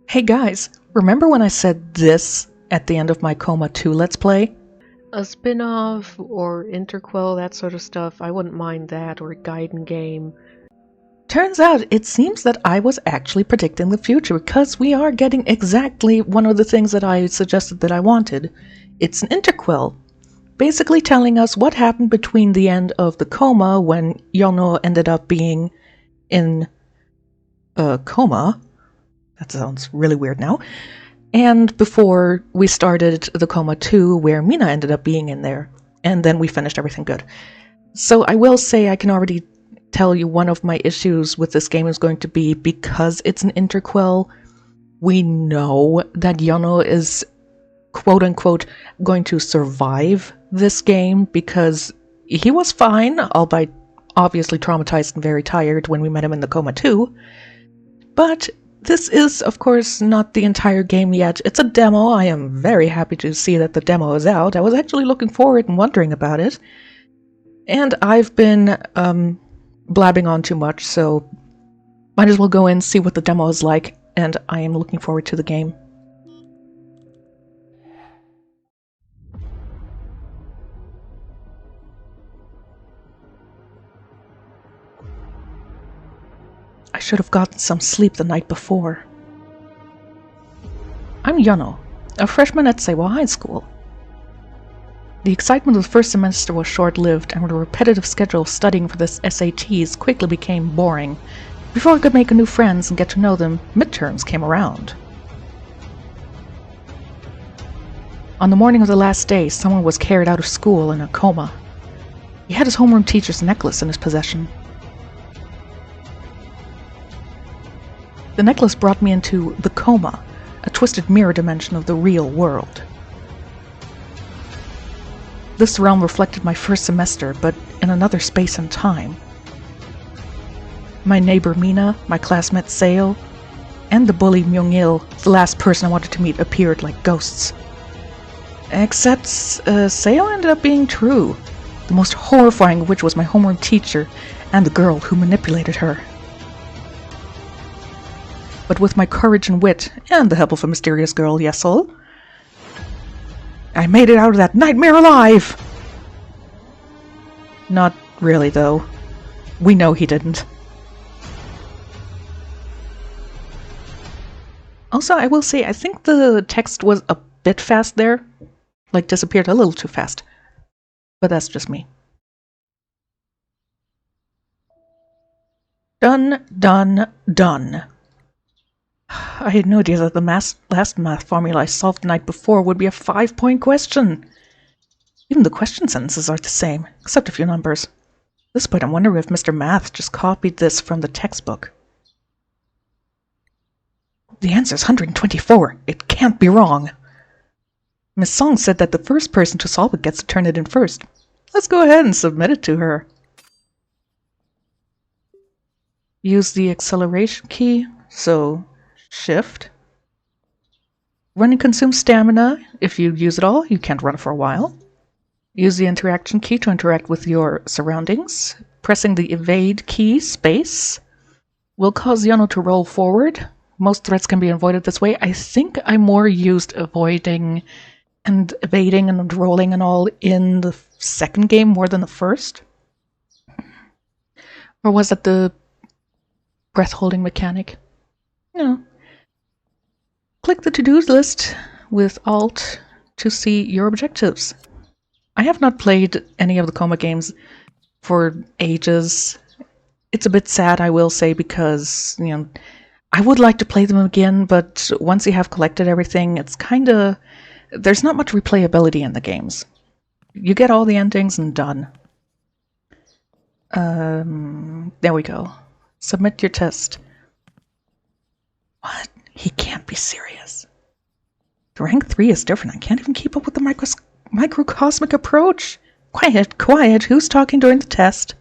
Hey guys, remember when I said this at the end of my Coma 2 Let's Play? A spin-off or interquel, that sort of stuff, I wouldn't mind that, or a Gaiden game. Turns out it seems that I was actually predicting the future because we are getting exactly one of the things that I suggested that I wanted. It's an interquel, basically telling us what happened between the end of the Coma when Yono ended up being in a coma. That sounds really weird now. And before we started the Coma 2, where Mina ended up being in there. And then we finished everything good. So I will say I can already tell you one of my issues with this game is going to be because it's an interquel, we know that Yono is quote-unquote going to survive this game because he was fine, albeit obviously traumatized and very tired when we met him in the Coma 2. But this is, of course, not the entire game yet. It's a demo. I am very happy to see that the demo is out. I was actually looking forward and wondering about it. And I've been blabbing on too much, so might as well go in, see what the demo is like, and I am looking forward to the game. I should have gotten some sleep the night before. I'm Yono, a freshman at Seiwa High School. The excitement of the first semester was short-lived, and the repetitive schedule of studying for the SATs quickly became boring. Before I could make new friends and get to know them, midterms came around. On the morning of the last day, someone was carried out of school in a coma. He had his homeroom teacher's necklace in his possession. The necklace brought me into the Coma, a twisted mirror dimension of the real world. This realm reflected my first semester, but in another space and time. My neighbor Mina, my classmate Seo, and the bully Myung-il, the last person I wanted to meet, appeared like ghosts. Except Seo ended up being true, the most horrifying of which was my homeroom teacher and the girl who manipulated her. But with my courage and wit, and the help of a mysterious girl, Yesol, I made it out of that nightmare alive! Not really, though. We know he didn't. Also, I will say, I think the text was a bit fast there. Like, disappeared a little too fast. But that's just me. Done, done, done. I had no idea that the last math formula I solved the night before would be a 5-point question. Even the question sentences are the same, except a few numbers. At this point, I'm wondering if Mr. Math just copied this from the textbook. The answer is 124. It can't be wrong. Miss Song said that the first person to solve it gets to turn it in first. Let's go ahead and submit it to her. Use the acceleration key, so Shift. Running consumes stamina. If you use it all, you can't run for a while. Use the interaction key to interact with your surroundings. Pressing the evade key, space, will cause Yono to roll forward. Most threats can be avoided this way. I think I more used avoiding and evading and rolling and all in the second game more than the first. Or was that the breath-holding mechanic? No. Click the to-dos list with Alt to see your objectives. I have not played any of the Coma games for ages. It's a bit sad, I will say, because, I would like to play them again, but once you have collected everything, it's kinda... There's not much replayability in the games. You get all the endings and done. There we go. Submit your test. What? He can't be serious. Rank 3 is different. I can't even keep up with the microcosmic approach. Quiet, quiet. Who's talking during the test?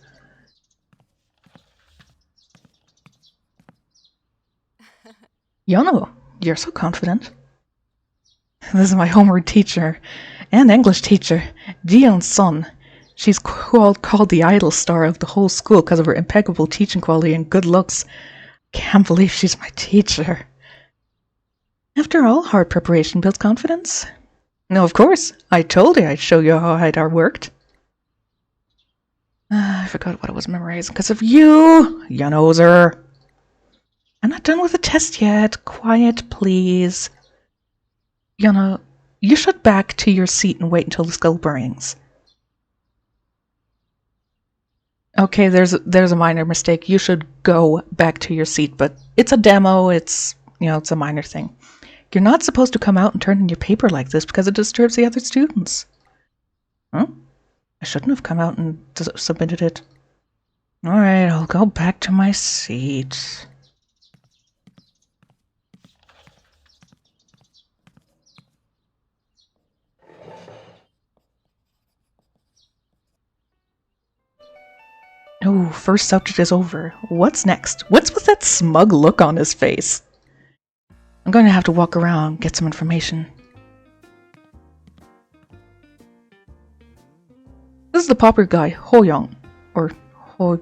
Yono, you're so confident. This is my homeroom teacher and English teacher, Jiyeon Son. She's called the idol star of the whole school because of her impeccable teaching quality and good looks. Can't believe she's my teacher. After all, hard preparation builds confidence. No, of course. I told you I'd show you how HIDAR worked. I forgot what I was memorizing because of you, noser. I'm not done with the test yet. Quiet, please. Yana, you should back to your seat and wait until the skull rings. Okay, there's a minor mistake. You should go back to your seat, but it's a demo. It's a minor thing. You're not supposed to come out and turn in your paper like this because it disturbs the other students. Huh? I shouldn't have come out and submitted it. Alright, I'll go back to my seat. Oh, first subject is over. What's next? What's with that smug look on his face? I'm going to have to walk around, get some information. This is the popular guy, Ho-young. Or Ho...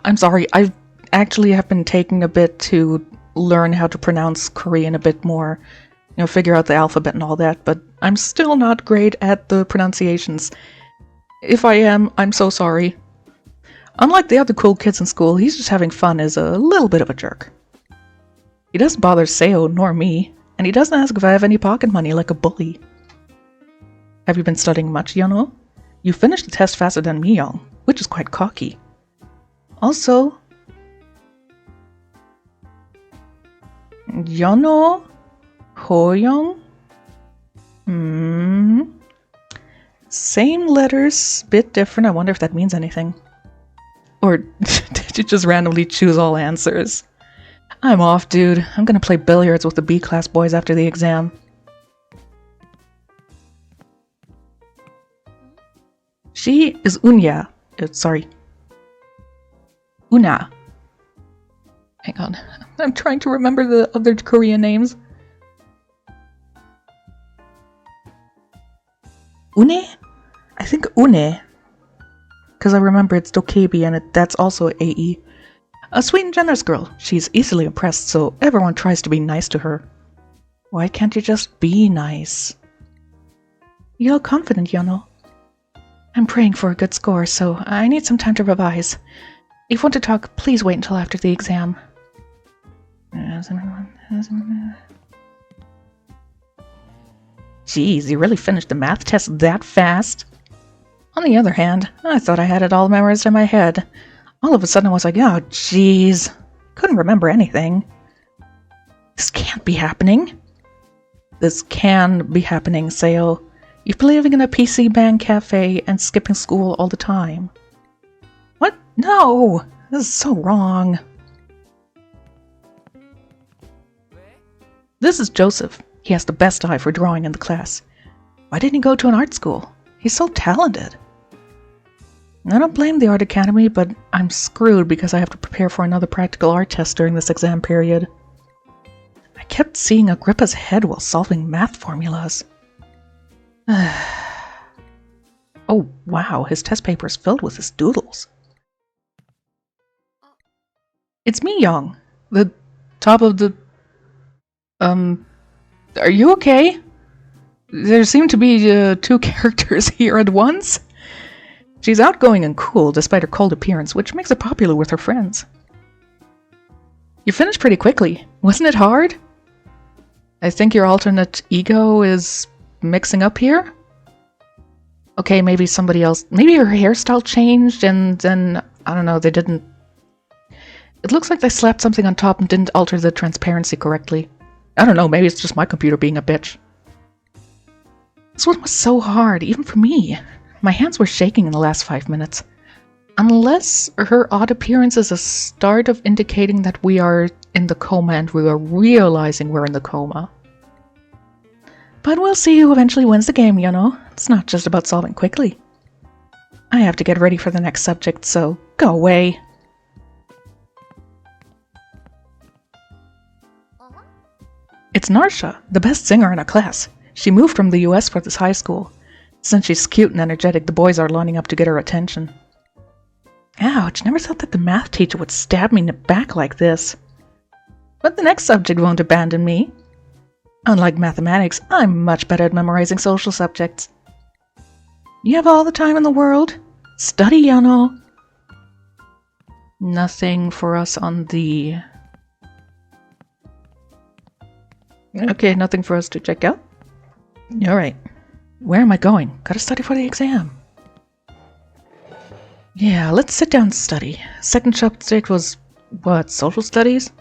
I'm sorry, I actually have been taking a bit to learn how to pronounce Korean a bit more. Figure out the alphabet and all that, but I'm still not great at the pronunciations. If I am, I'm so sorry. Unlike the other cool kids in school, he's just having fun as a little bit of a jerk. He doesn't bother Seo nor me, and he doesn't ask if I have any pocket money like a bully. Have you been studying much, Yeonho? You finished the test faster than me, Young, which is quite cocky. Also, Yeonho? Ho-young? Same letters, bit different. I wonder if that means anything. Or did you just randomly choose all answers? I'm off, dude. I'm gonna play billiards with the B-class boys after the exam. She is Unya. Sorry. Una. Hang on. I'm trying to remember the other Korean names. Une? I think Une. Because I remember it's Dokebi and that's also AE. A sweet and generous girl. She's easily impressed, so everyone tries to be nice to her. Why can't you just be nice? You look confident, Yeonho. I'm praying for a good score, so I need some time to revise. If you want to talk, please wait until after the exam. Jeez, you really finished the math test that fast? On the other hand, I thought I had it all memorized in my head. All of a sudden I was like, oh jeez, couldn't remember anything. This can't be happening. This can be happening, Seo. You've been living in a PC band cafe and skipping school all the time. What? No! This is so wrong. This is Joseph. He has the best eye for drawing in the class. Why didn't he go to an art school? He's so talented. I don't blame the art academy, but I'm screwed because I have to prepare for another practical art test during this exam period. I kept seeing Agrippa's head while solving math formulas. Oh wow, his test paper is filled with his doodles. It's me, Young. The top of the... Are you okay? There seem to be two characters here at once. She's outgoing and cool despite her cold appearance, which makes her popular with her friends. You finished pretty quickly. Wasn't it hard? I think your alternate ego is mixing up here? Okay, maybe somebody else... Maybe her hairstyle changed and then... I don't know, they didn't... It looks like they slapped something on top and didn't alter the transparency correctly. I don't know, maybe it's just my computer being a bitch. This one was so hard, even for me. My hands were shaking in the last 5 minutes. Unless her odd appearance is a start of indicating that we are in the coma and we are realizing we're in the coma. But we'll see who eventually wins the game, It's not just about solving quickly. I have to get ready for the next subject, so go away. It's Narsha, the best singer in our class. She moved from the US for this high school. Since she's cute and energetic, the boys are lining up to get her attention. Ouch, never thought that the math teacher would stab me in the back like this. But the next subject won't abandon me. Unlike mathematics, I'm much better at memorizing social subjects. You have all the time in the world. Study, you know. Nothing for us on the... Okay, nothing for us to check out. Alright. Where am I going? Gotta study for the exam. Yeah, let's sit down and study. Second subject was, what, social studies?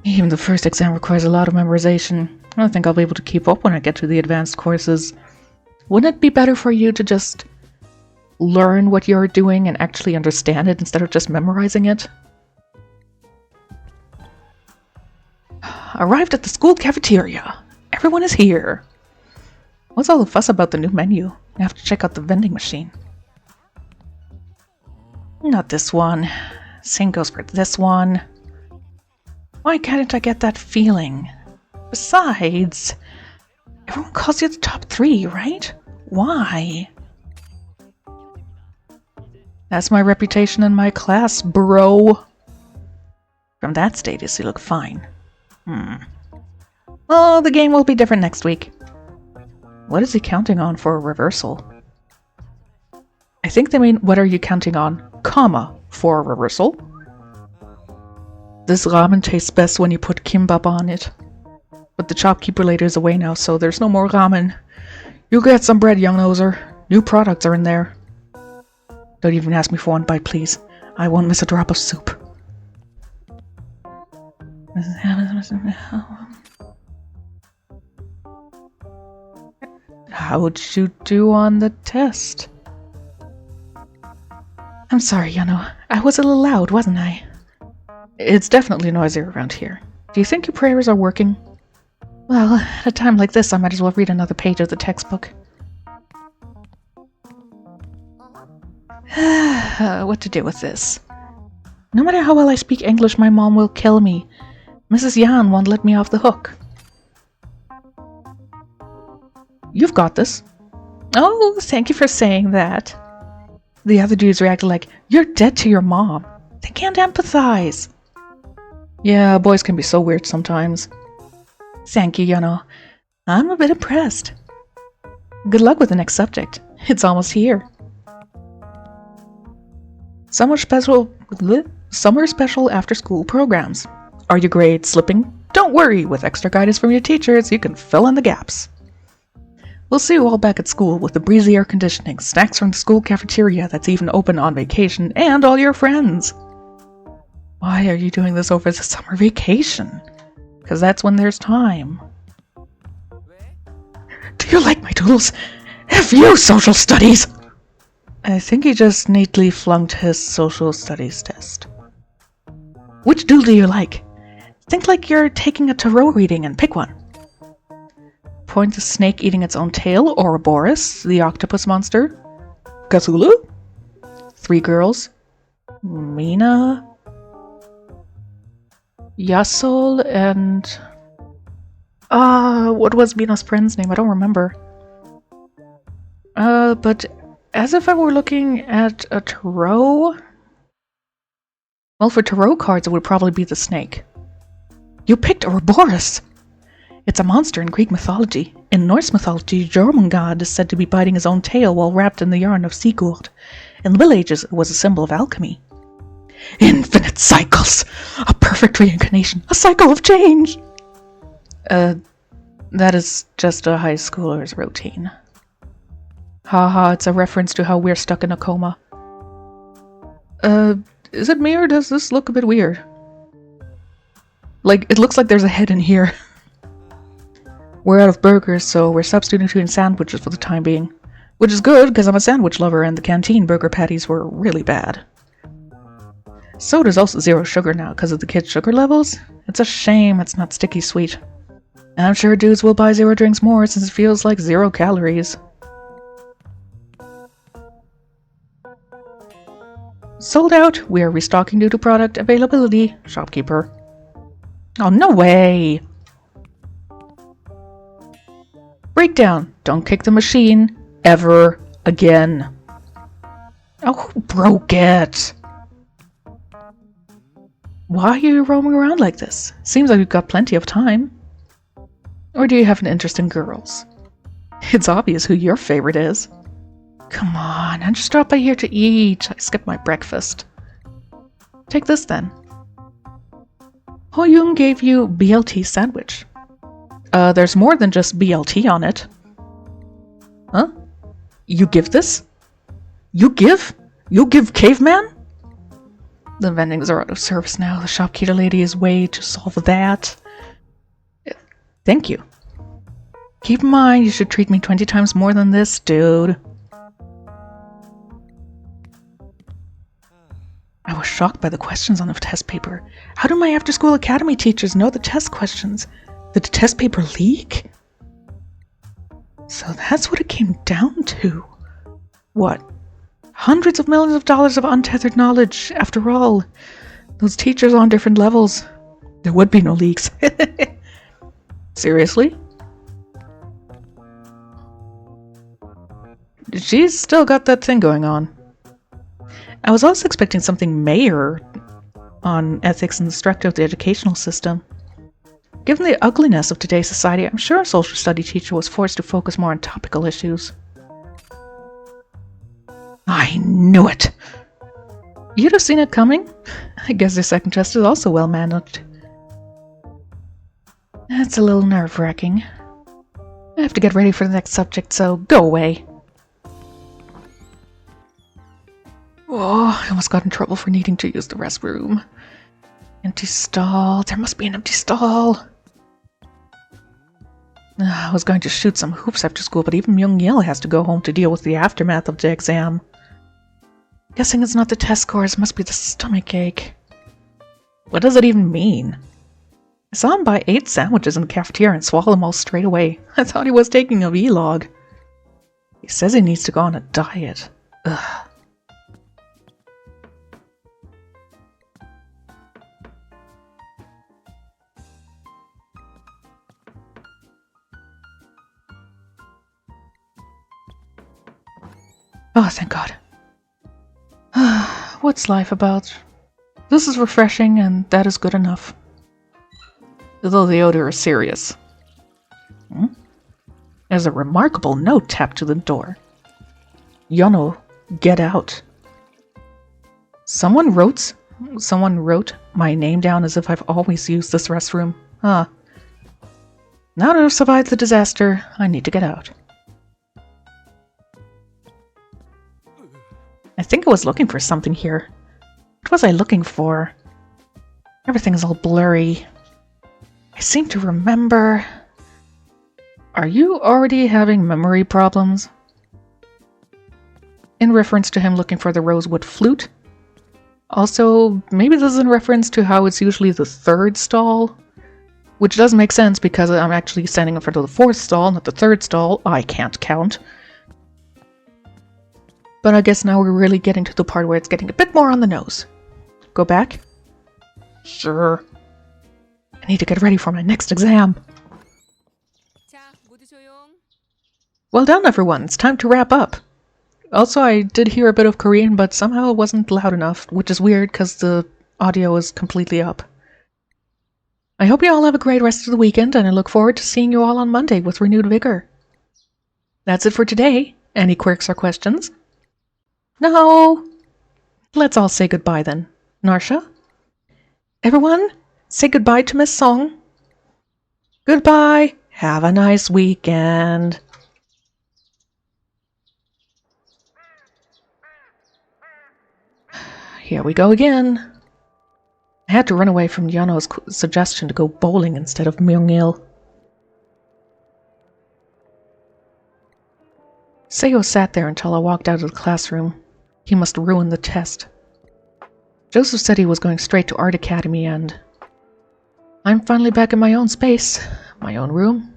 Even the first exam requires a lot of memorization. I don't think I'll be able to keep up when I get to the advanced courses. Wouldn't it be better for you to just learn what you're doing and actually understand it instead of just memorizing it? Arrived at the school cafeteria. Everyone is here. What's all the fuss about the new menu? I have to check out the vending machine. Not this one. Same goes for this one. Why can't I get that feeling? Besides, everyone calls you the top 3, right? Why? That's my reputation in my class, bro. From that status, you look fine. Oh, the game will be different next week. What is he counting on for a reversal? I think they mean, what are you counting on, comma, for a reversal? This ramen tastes best when you put kimbap on it. But the shopkeeper later is away now, so there's no more ramen. You get some bread, young noser. New products are in there. Don't even ask me for one bite, please. I won't miss a drop of soup. How'd you do on the test? I'm sorry, Yano. I was a little loud, wasn't I? It's definitely noisier around here. Do you think your prayers are working? Well, at a time like this, I might as well read another page of the textbook. What to do with this? No matter how well I speak English, my mom will kill me. Mrs. Yan won't let me off the hook. You've got this. Oh, thank you for saying that. The other dudes reacted like, you're dead to your mom. They can't empathize. Yeah, boys can be so weird sometimes. Thank you, Yano. I'm a bit impressed. Good luck with the next subject. It's almost here. Summer special after-school programs. Are your grades slipping? Don't worry, with extra guidance from your teachers, you can fill in the gaps. We'll see you all back at school with the breezy air conditioning, snacks from the school cafeteria that's even open on vacation, and all your friends. Why are you doing this over the summer vacation? Because that's when there's time. Do you like my doodles? Have you social studies? I think he just neatly flunked his social studies test. Which doodle do you like? Think like you're taking a tarot reading and pick one. Point the snake eating its own tail, Ouroboros, the octopus monster. Cthulhu? 3 girls. Mina. Yasol and... what was Mina's friend's name? I don't remember. But as if I were looking at a tarot... Well, for tarot cards, it would probably be the snake. You picked Ouroboros! It's a monster in Greek mythology. In Norse mythology, Jormungand is said to be biting his own tail while wrapped in the yarn of Sigurd. In the Middle Ages, it was a symbol of alchemy. Infinite cycles! A perfect reincarnation! A cycle of change! That is just a high schooler's routine. Haha, it's a reference to how we're stuck in a coma. Is it me or does this look a bit weird? Like, it looks like there's a head in here. We're out of burgers, so we're substituting sandwiches for the time being. Which is good, because I'm a sandwich lover and the canteen burger patties were really bad. Soda's also 0 sugar now because of the kids' sugar levels. It's a shame it's not sticky sweet. I'm sure dudes will buy 0 drinks more since it feels like 0 calories. Sold out. We are restocking due to product availability. Shopkeeper. Oh, no way! Breakdown. Don't kick the machine. Ever again. Oh, who broke it? Why are you roaming around like this? Seems like you've got plenty of time. Or do you have an interest in girls? It's obvious who your favorite is. Come on, I just dropped by here to eat. I skipped my breakfast. Take this then. Hoyoung gave you BLT sandwich. There's more than just BLT on it. Huh? You give this? You give? You give caveman? The vendings are out of service now. The shopkeeper lady is way to solve that. Thank you. Keep in mind, you should treat me 20 times more than this, dude. I was shocked by the questions on the test paper. How do my after-school academy teachers know the test questions? Did the test paper leak? So that's what it came down to. What? Hundreds of millions of dollars of untethered knowledge. After all, those teachers are on different levels. There would be no leaks. Seriously? She's still got that thing going on. I was also expecting something major on ethics and the structure of the educational system. Given the ugliness of today's society, I'm sure a social study teacher was forced to focus more on topical issues. I knew it! You'd have seen it coming. I guess the second test is also well managed. That's a little nerve-wracking. I have to get ready for the next subject, so go away. Oh, I almost got in trouble for needing to use the restroom. Empty stall. There must be an empty stall. I was going to shoot some hoops after school, but even Myung-il has to go home to deal with the aftermath of the exam. Guessing it's not the test scores, it must be the stomach ache. What does it even mean? I saw him buy 8 sandwiches in the cafeteria and swallow them all straight away. I thought he was taking a vlog. He says he needs to go on a diet. Ugh. Oh, thank God. What's life about? This is refreshing, and that is good enough. Though the odor is serious. There's a remarkable note tapped to the door. Yono, get out. Someone wrote my name down as if I've always used this restroom. Now that I've survived the disaster, I need to get out. I think I was looking for something here. What was I looking for? Everything's all blurry. I seem to remember... Are you already having memory problems? In reference to him looking for the rosewood flute. Also, maybe this is in reference to how it's usually the 3rd stall. Which does make sense because I'm actually standing in front of the 4th stall, not the 3rd stall. I can't count. But I guess now we're really getting to the part where it's getting a bit more on the nose. Go back? Sure. I need to get ready for my next exam. Well done, everyone. It's time to wrap up. Also, I did hear a bit of Korean, but somehow it wasn't loud enough, which is weird because the audio is completely up. I hope you all have a great rest of the weekend, and I look forward to seeing you all on Monday with renewed vigor. That's it for today. Any quirks or questions? No! Let's all say goodbye then. Narsha? Everyone, say goodbye to Miss Song. Goodbye. Have a nice weekend. Here we go again. I had to run away from Yano's suggestion to go bowling instead of Myung-il. Seo sat there until I walked out of the classroom. He must ruin the test. Joseph said he was going straight to Art Academy, and I'm finally back in my own space, my own room.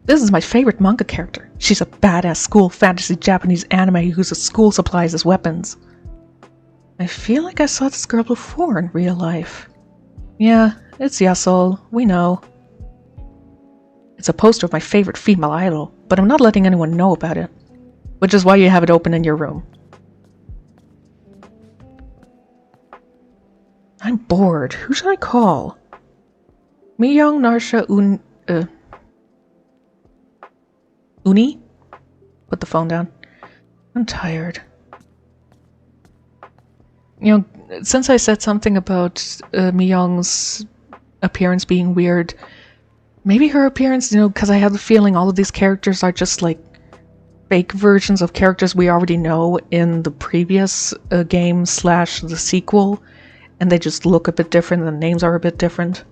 This is my favorite manga character. She's a badass school fantasy Japanese anime who uses school supplies as weapons. I feel like I saw this girl before in real life. Yeah, it's Yasol, we know. It's a poster of my favorite female idol, but I'm not letting anyone know about it. Which is why you have it open in your room. I'm bored. Who should I call? Miyong Narsha Uni? Put the phone down. I'm tired. You know, since I said something about Miyong's appearance being weird, maybe her appearance, because I have the feeling all of these characters are just like fake versions of characters we already know in the previous game / the sequel, and they just look a bit different, the names are a bit different.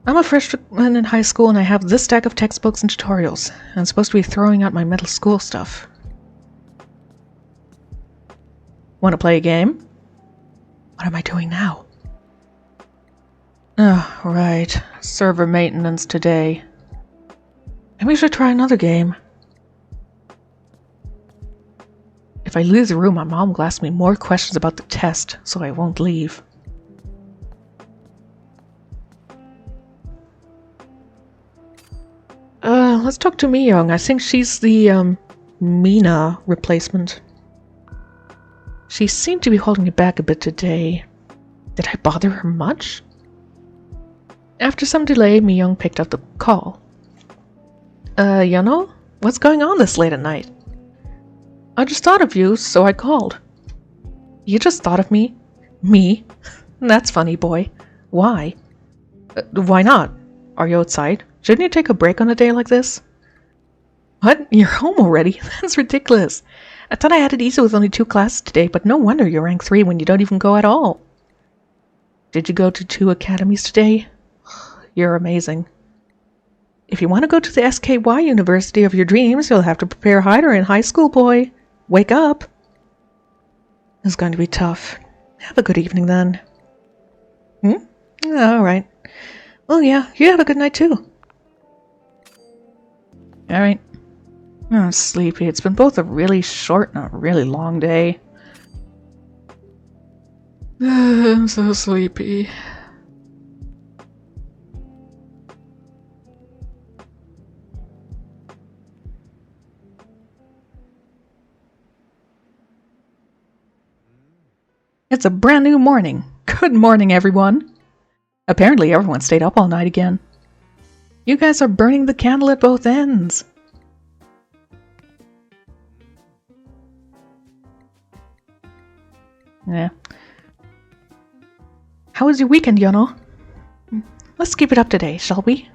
I'm a freshman in high school and I have this stack of textbooks and tutorials. I'm supposed to be throwing out my middle school stuff. Want to play a game? What am I doing now? Oh, right. Server maintenance today. Maybe we should try another game. If I leave the room, my mom will ask me more questions about the test, so I won't leave. Let's talk to Miyong. I think she's the, Mina replacement. She seemed to be holding me back a bit today. Did I bother her much? After some delay, Miyong picked up the call. Yano? What's going on this late at night? I just thought of you, so I called. You just thought of me? Me? That's funny, boy. Why? Why not? Are you outside? Shouldn't you take a break on a day like this? What? You're home already? That's ridiculous. I thought I had it easy with only 2 classes today, but no wonder you're rank 3 when you don't even go at all. Did you go to 2 academies today? You're amazing. If you want to go to the SKY University of your dreams, you'll have to prepare harder in high school, boy. Wake up. It's going to be tough. Have a good evening then. Alright. Well, yeah, you have a good night too. Alright. I'm sleepy. It's been both a really short and a really long day. I'm so sleepy. It's a brand new morning. Good morning, everyone. Apparently everyone stayed up all night again. You guys are burning the candle at both ends. Yeah. How was your weekend, Yono? Let's keep it up today, shall we?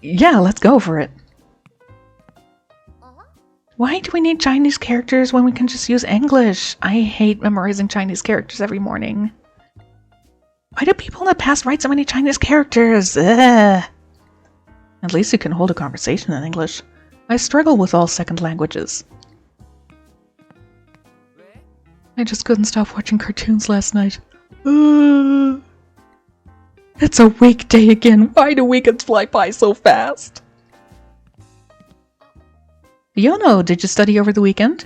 Yeah, let's go for it. Why do we need Chinese characters when we can just use English? I hate memorizing Chinese characters every morning. Why do people in the past write so many Chinese characters? Ugh. At least you can hold a conversation in English. I struggle with all second languages. I just couldn't stop watching cartoons last night. It's a weekday again. Why do weekends fly by so fast? Yono, did you study over the weekend?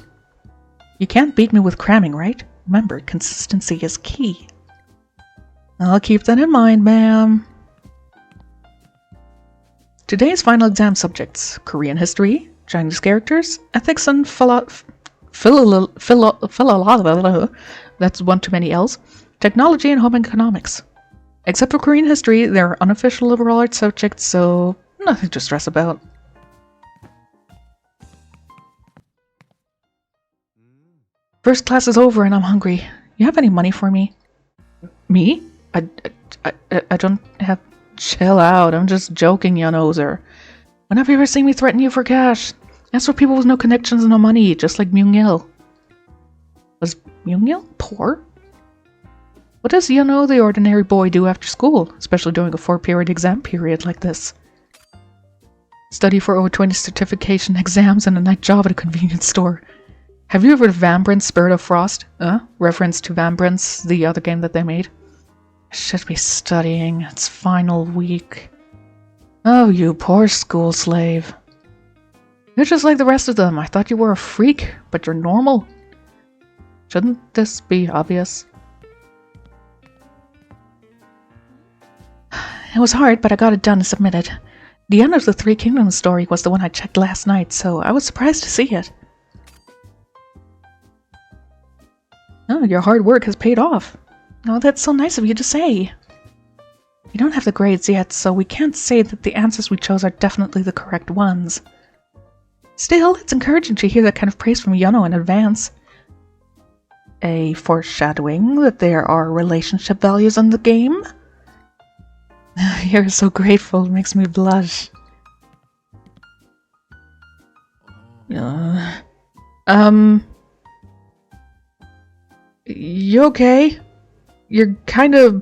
You can't beat me with cramming, right? Remember, consistency is key. I'll keep that in mind, ma'am. Today's final exam subjects: Korean history, Chinese characters, ethics and that's one too many L's, technology and home economics. Except for Korean history, they're unofficial liberal arts subjects, so nothing to stress about. First class is over and I'm hungry. You have any money for me? Me? I don't have... Chill out, I'm just joking, Yanozer. When have you ever seen me threaten you for cash? That's for people with no connections and no money, just like Myung-il. Was Myung-il poor? What does Yano, the ordinary boy, do after school, especially during a 4-period exam period like this? Study for over 20 certification exams and a night job at a convenience store. Have you ever heard of Vanbrandt's Spirit of Frost? Reference to Vanbrandt's, the other game that they made. I should be studying. It's final week. Oh, you poor school slave. You're just like the rest of them. I thought you were a freak, but you're normal. Shouldn't this be obvious? It was hard, but I got it done and submitted. The end of the Three Kingdoms story was the one I checked last night, so I was surprised to see it. Oh, your hard work has paid off. Oh, that's so nice of you to say. We don't have the grades yet, so we can't say that the answers we chose are definitely the correct ones. Still, it's encouraging to hear that kind of praise from Yuno in advance. A foreshadowing that there are relationship values in the game? You're so grateful, it makes me blush. You okay? You're kind of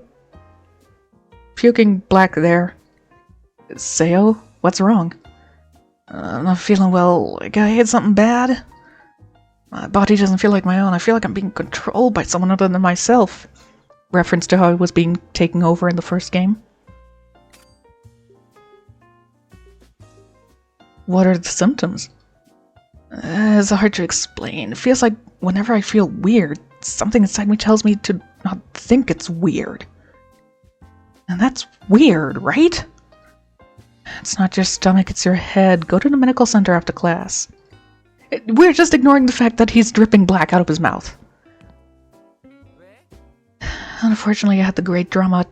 puking black there. Sayo, what's wrong? I'm not feeling well. Like I ate something bad? My body doesn't feel like my own. I feel like I'm being controlled by someone other than myself. Reference to how I was being taken over in the first game. What are the symptoms? It's hard to explain. It feels like whenever I feel weird, something inside me tells me to not think it's weird. And that's weird, right? It's not your stomach, it's your head. Go to the medical center after class. We're just ignoring the fact that he's dripping black out of his mouth. Unfortunately, I had the great drama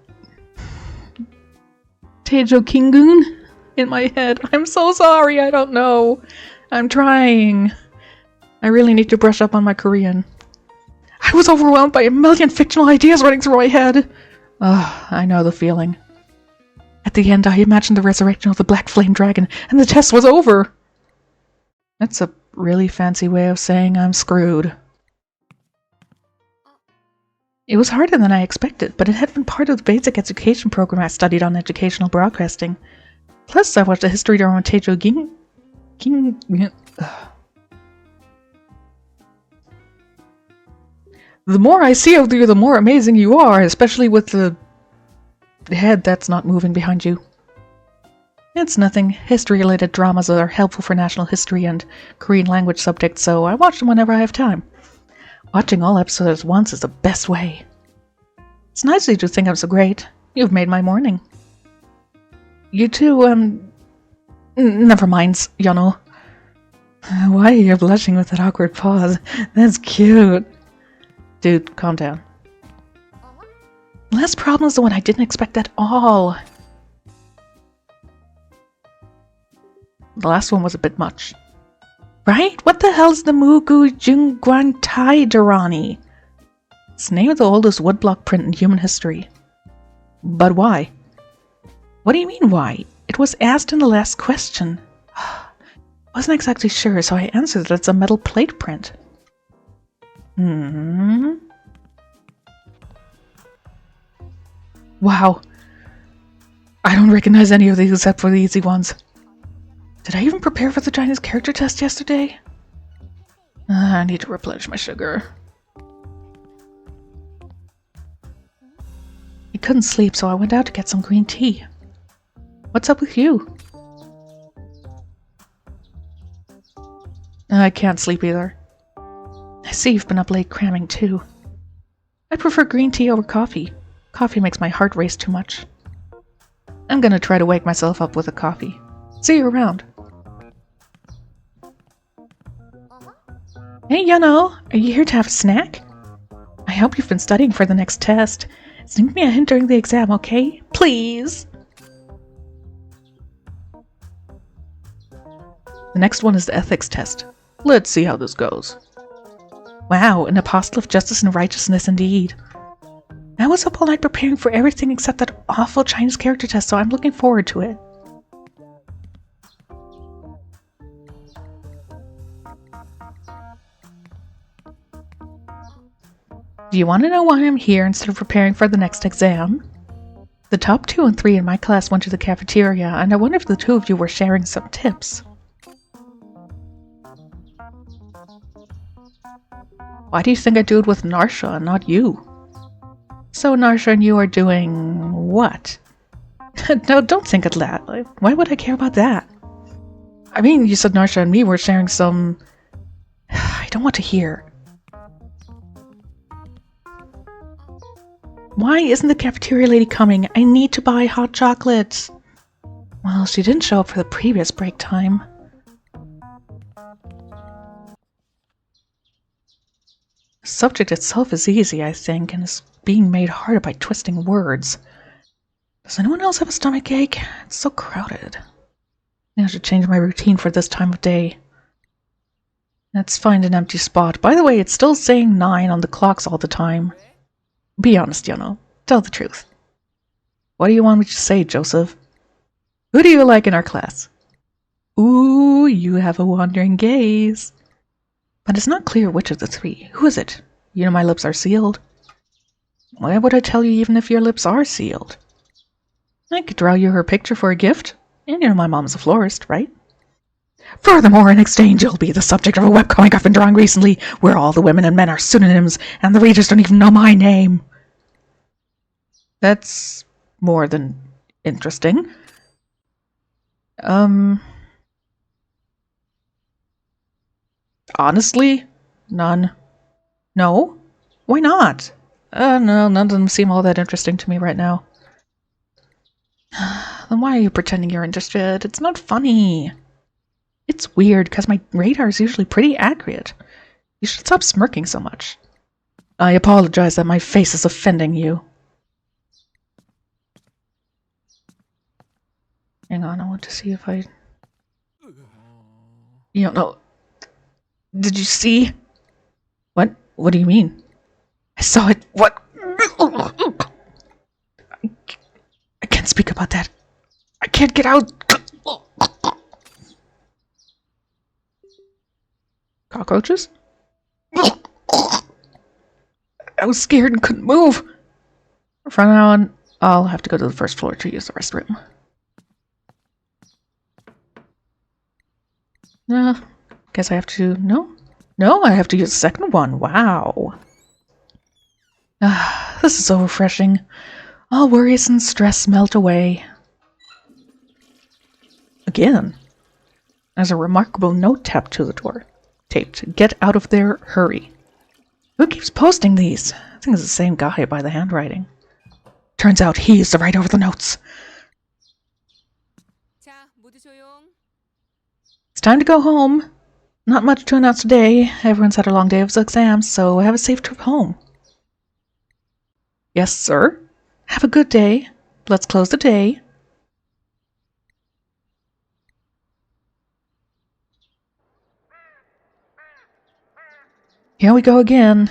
Tejo Kingun in my head. I'm so sorry, I don't know. I'm trying. I really need to brush up on my Korean. I was overwhelmed by a million fictional ideas running through my head. Ugh, I know the feeling. At the end, I imagined the resurrection of the Black Flame Dragon, and the test was over. That's a really fancy way of saying I'm screwed. It was harder than I expected, but it had been part of the basic education program I studied on educational broadcasting. Plus, I watched a history drama Tejo The more I see of you, the more amazing you are, especially with the head that's not moving behind you. It's nothing. History-related dramas are helpful for national history and Korean language subjects, so I watch them whenever I have time. Watching all episodes at once is the best way. It's nice of you to think I'm so great. You've made my morning. You too, never mind, Yuno. Why are you blushing with that awkward pause? That's cute. Dude, calm down. Last problem is the one I didn't expect at all. The last one was a bit much. Right? What the hell's the Mugu Jungguan Tai Durrani? It's the name of the oldest woodblock print in human history. But why? What do you mean why? It was asked in the last question. Wasn't exactly sure, so I answered that it's a metal plate print. Wow. I don't recognize any of these except for the easy ones. Did I even prepare for the Chinese character test yesterday? I need to replenish my sugar. I couldn't sleep, so I went out to get some green tea. What's up with you? I can't sleep either. I see you've been up late cramming too. I prefer green tea over coffee. Coffee makes my heart race too much. I'm gonna try to wake myself up with a coffee. See you around. Hey, Yuno, are you here to have a snack? I hope you've been studying for the next test. Send me a hint during the exam, okay? Please! The next one is the ethics test. Let's see how this goes. Wow, an apostle of justice and righteousness indeed. I was up all night preparing for everything except that awful Chinese character test, so I'm looking forward to it. Do you want to know why I'm here instead of preparing for the next exam? The top 2 and 3 in my class went to the cafeteria, and I wonder if the two of you were sharing some tips. Why do you think I do it with Narsha and not you? So Narsha and you are doing what? No, don't think of that. Why would I care about that? I mean, you said Narsha and me were sharing some... I don't want to hear. Why isn't the cafeteria lady coming? I need to buy hot chocolates. Well, she didn't show up for the previous break time. The subject itself is easy, I think, and is being made harder by twisting words. Does anyone else have a stomach ache? It's so crowded. I should change my routine for this time of day. Let's find an empty spot. By the way, it's still saying 9 on the clocks all the time. Be honest, Tell the truth. What do you want me to say, Joseph? Who do you like in our class? Ooh, you have a wandering gaze. But it's not clear which of the three. Who is it? You know my lips are sealed. Why would I tell you even if your lips are sealed? I could draw you her picture for a gift. And you know my mom's a florist, right? Furthermore, in exchange, you'll be the subject of a webcomic I've been drawing recently, where all the women and men are pseudonyms, and the readers don't even know my name. That's more than interesting. Honestly? None. No? Why not? No, none of them seem all that interesting to me right now. Then why are you pretending you're interested? It's not funny. It's weird, because my radar is usually pretty accurate. You should stop smirking so much. I apologize that my face is offending you. Hang on, I want to see if I... You don't know... Did you see? What? What do you mean? I saw it. What? I can't speak about that. I can't get out. Cockroaches? I was scared and couldn't move. From now on, I'll have to go to the first floor to use the restroom. Guess I have to... No, I have to use the second one. Wow. This is so refreshing. All worries and stress melt away. Again. There's a remarkable note taped to the door. Taped. Get out of there, hurry. Who keeps posting these? I think it's the same guy by the handwriting. Turns out he's the writer of the notes. It's time to go home. Not much to announce today. Everyone's had a long day of exams, so have a safe trip home. Yes, sir. Have a good day. Let's close the day. Here we go again.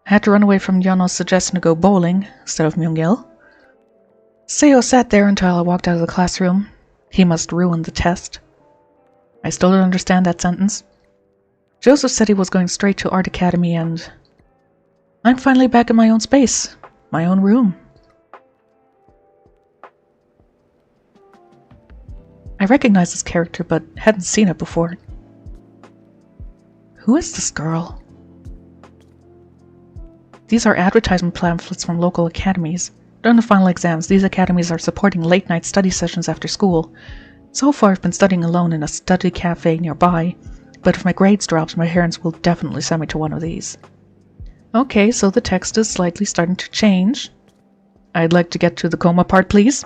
I had to run away from Yono's suggestion to go bowling instead of Myung-il. Seo sat there until I walked out of the classroom. He must ruin the test. I still don't understand that sentence. Joseph said he was going straight to Art Academy, and I'm finally back in my own space, my own room. I recognized this character, but hadn't seen it before. Who is this girl? These are advertisement pamphlets from local academies. During the final exams, these academies are supporting late-night study sessions after school. So far, I've been studying alone in a study cafe nearby, but if my grades drop, my parents will definitely send me to one of these. Okay, so the text is slightly starting to change. I'd like to get to the Coma part, please.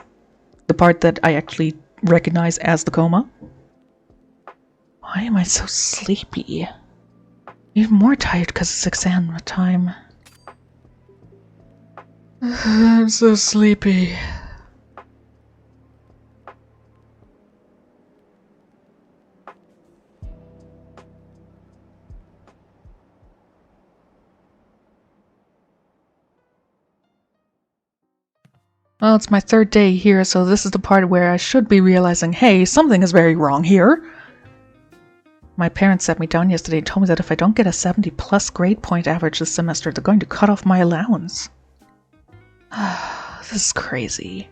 The part that I actually recognize as the Coma. Why am I so sleepy? Even more tired because it's exam time. I'm so sleepy. Well, it's my third day here, so this is the part where I should be realizing, hey, something is very wrong here. My parents sat me down yesterday and told me that if I don't get a 70+ grade point average this semester, they're going to cut off my allowance. This is crazy.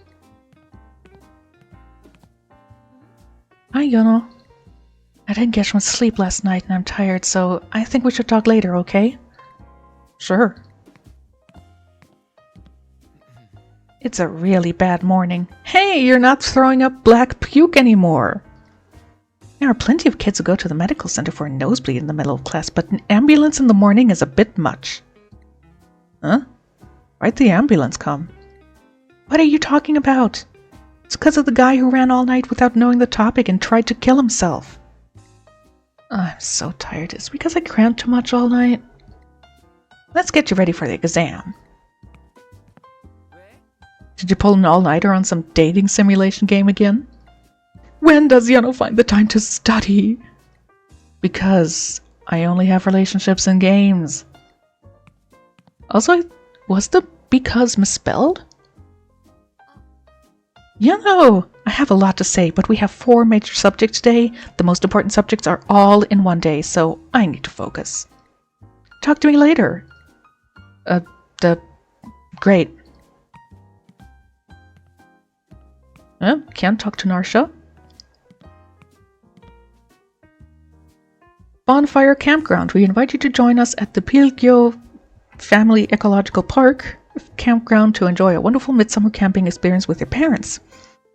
Hi, Yono. I didn't get much sleep last night and I'm tired, so I think we should talk later, okay? Sure. It's a really bad morning. Hey, you're not throwing up black puke anymore. There are plenty of kids who go to the medical center for a nosebleed in the middle of class, but an ambulance in the morning is a bit much. Huh? Why'd the ambulance come? What are you talking about? It's because of the guy who ran all night without knowing the topic and tried to kill himself. I'm so tired. It's because I crammed too much all night. Let's get you ready for the exam. Did you pull an all-nighter on some dating simulation game again? When does Yono find the time to study? Because I only have relationships in games. Also, was the because misspelled? Yono! I have a lot to say, but we have 4 major subjects today. The most important subjects are all in one day, so I need to focus. Talk to me later. Great. Can't talk to Narsha. Bonfire Campground. We invite you to join us at the Pilgio Family Ecological Park campground to enjoy a wonderful midsummer camping experience with your parents.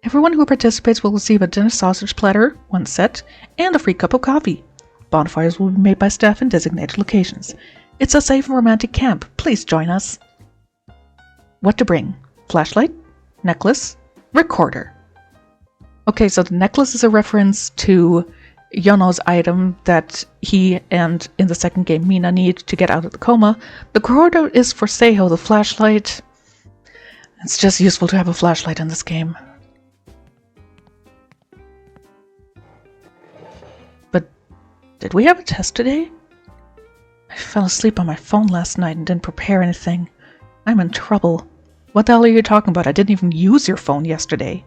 Everyone who participates will receive a dinner sausage platter, 1 set, and a free cup of coffee. Bonfires will be made by staff in designated locations. It's a safe and romantic camp. Please join us. What to bring? Flashlight, necklace, recorder. Okay, so the necklace is a reference to Yono's item that he and, in the second game, Mina need to get out of the coma. The recorder is for Seiho, the flashlight. It's just useful to have a flashlight in this game. But did we have a test today? I fell asleep on my phone last night and didn't prepare anything. I'm in trouble. What the hell are you talking about? I didn't even use your phone yesterday.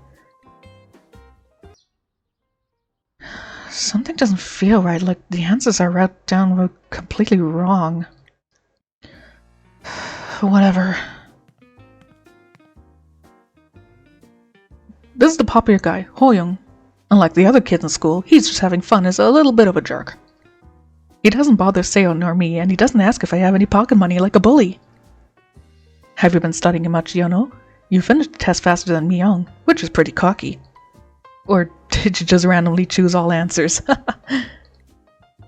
Something doesn't feel right, like the answers I wrote down were completely wrong. Whatever. This is the popular guy, Hoyoung. Unlike the other kids in school, he's just having fun as a little bit of a jerk. He doesn't bother Seo nor me, and he doesn't ask if I have any pocket money like a bully. Have you been studying much, Yono? You finished the test faster than Myung, which is pretty cocky. Or did you just randomly choose all answers?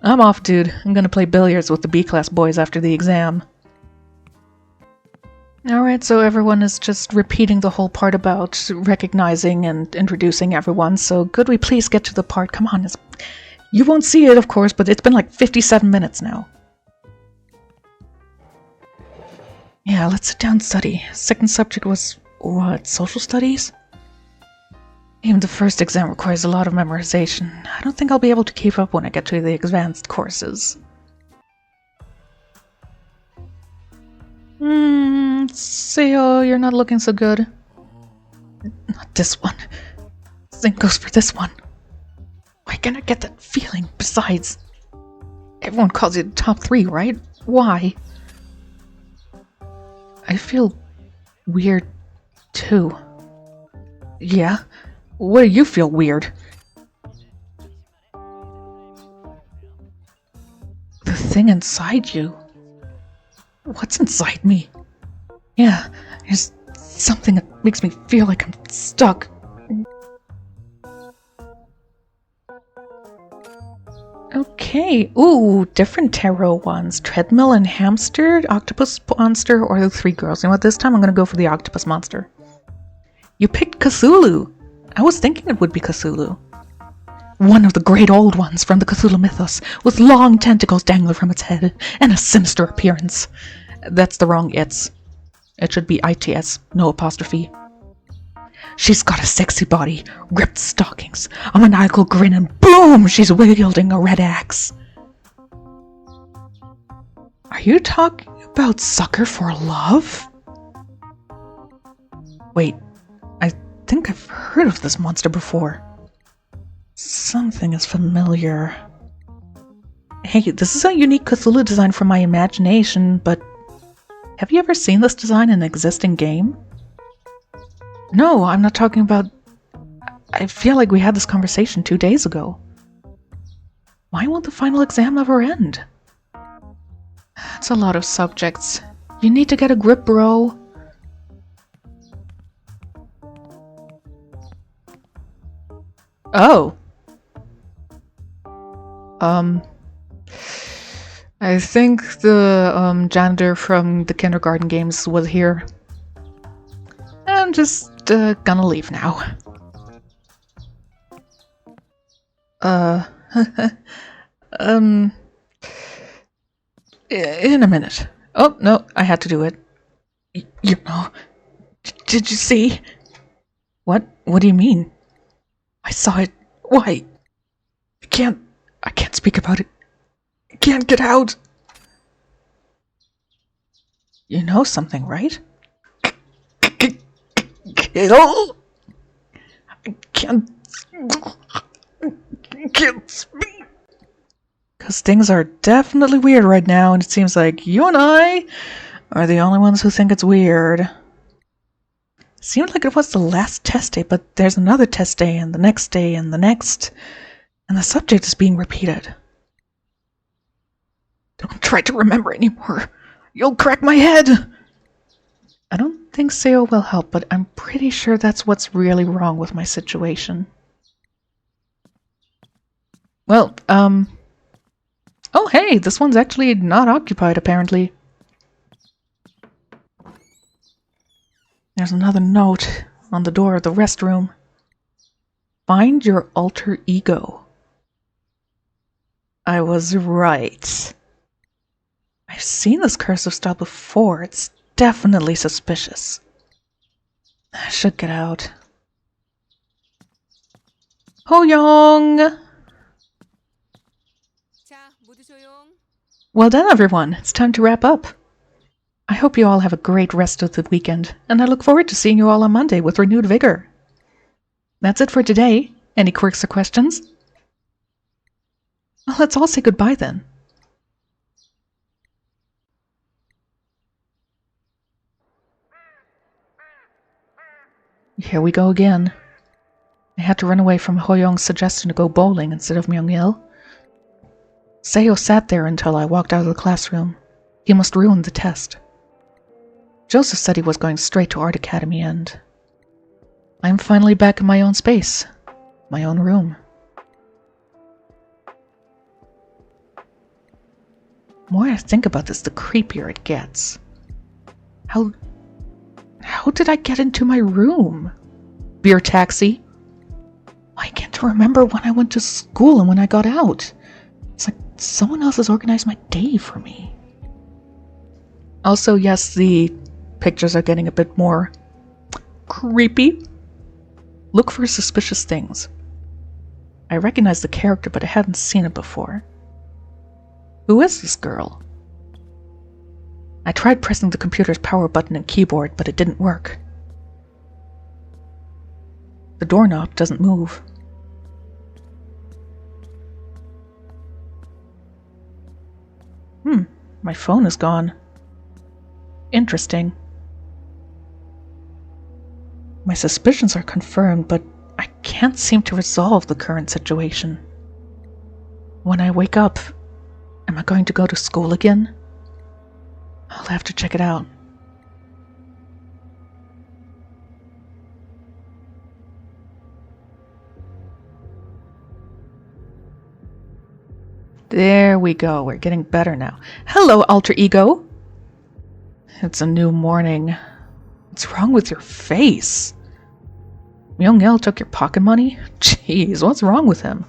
I'm off, dude. I'm gonna play billiards with the B-class boys after the exam. Alright, so everyone is just repeating the whole part about recognizing and introducing everyone, so could we please get to the part? Come on, you won't see it, of course, but it's been like 57 minutes now. Yeah, let's sit down and study. Second subject was, what, social studies? Even the first exam requires a lot of memorization. I don't think I'll be able to keep up when I get to the advanced courses. Seo, you're not looking so good. Not this one. Same goes for this one. Why can't I get that feeling? Besides, everyone calls you the top 3, right? Why? I feel weird, too. Yeah? What do you feel weird? The thing inside you. What's inside me? Yeah, there's something that makes me feel like I'm stuck. Okay, ooh, different tarot ones. Treadmill and hamster, octopus monster, or the 3 girls. You know what, this time I'm gonna go for the octopus monster. You picked Cthulhu! I was thinking it would be Cthulhu. One of the great old ones from the Cthulhu mythos, with long tentacles dangling from its head, and a sinister appearance. That's the wrong its. It should be ITS, no apostrophe. She's got a sexy body, ripped stockings, a maniacal grin, and boom! She's wielding a red axe. Are you talking about Sucker for Love? Wait, I think I've heard of this monster before. Something is familiar. Hey, this is a unique Cthulhu design from my imagination, but have you ever seen this design in an existing game? No, I'm not talking about... I feel like we had this conversation 2 days ago. Why won't the final exam ever end? It's a lot of subjects. You need to get a grip, bro. Oh. I think the janitor from the kindergarten games was here. I'm just gonna leave now. In a minute. Oh, no, I had to do it. You know, Did you see? What? What do you mean? I saw it. Why? I can't speak about it. I can't get out. You know something, right? Kill? I can't speak. Because things are definitely weird right now, and it seems like you and I are the only ones who think it's weird. Seemed like it was the last test day, but there's another test day, and the next day, and the next, and the subject is being repeated. Don't try to remember anymore. You'll crack my head! I don't think Seo will help, but I'm pretty sure that's what's really wrong with my situation. Well, oh hey, this one's actually not occupied, apparently. There's another note on the door of the restroom. Find your alter ego. I was right. I've seen this cursive style before. It's definitely suspicious. I should get out. Ho-young! Well done, everyone. It's time to wrap up. I hope you all have a great rest of the weekend, and I look forward to seeing you all on Monday with renewed vigor. That's it for today. Any quirks or questions? Well, let's all say goodbye then. Here we go again. I had to run away from Ho-young's suggestion to go bowling instead of Myung-il. Seo sat there until I walked out of the classroom. He must ruin the test. Joseph said he was going straight to Art Academy, and I'm finally back in my own space, my own room. The more I think about this, the creepier it gets. How did I get into my room? Beer taxi? I can't remember when I went to school and when I got out. It's like someone else has organized my day for me. Also, yes, the pictures are getting a bit more creepy. Look for suspicious things. I recognize the character, but I hadn't seen it before. Who is this girl? I tried pressing the computer's power button and keyboard, but it didn't work. The doorknob doesn't move. My phone is gone. Interesting. My suspicions are confirmed, but I can't seem to resolve the current situation. When I wake up, am I going to go to school again? I'll have to check it out. There we go. We're getting better now. Hello, alter ego. It's a new morning. What's wrong with your face? Myung-il took your pocket money? Jeez, what's wrong with him?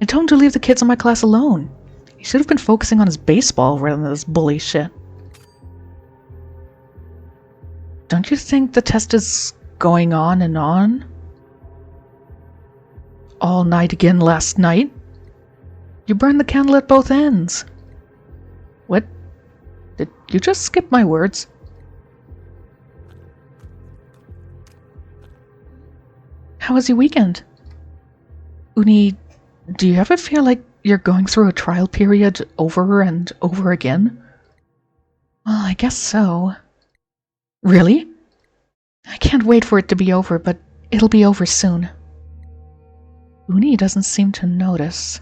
I told him to leave the kids in my class alone. He should have been focusing on his baseball rather than this bully shit. Don't you think the test is going on and on? All night again last night? You burned the candle at both ends. What? Did you just skip my words? How was your weekend? Uni, do you ever feel like you're going through a trial period over and over again? Well, I guess so. Really? I can't wait for it to be over, but it'll be over soon. Uni doesn't seem to notice.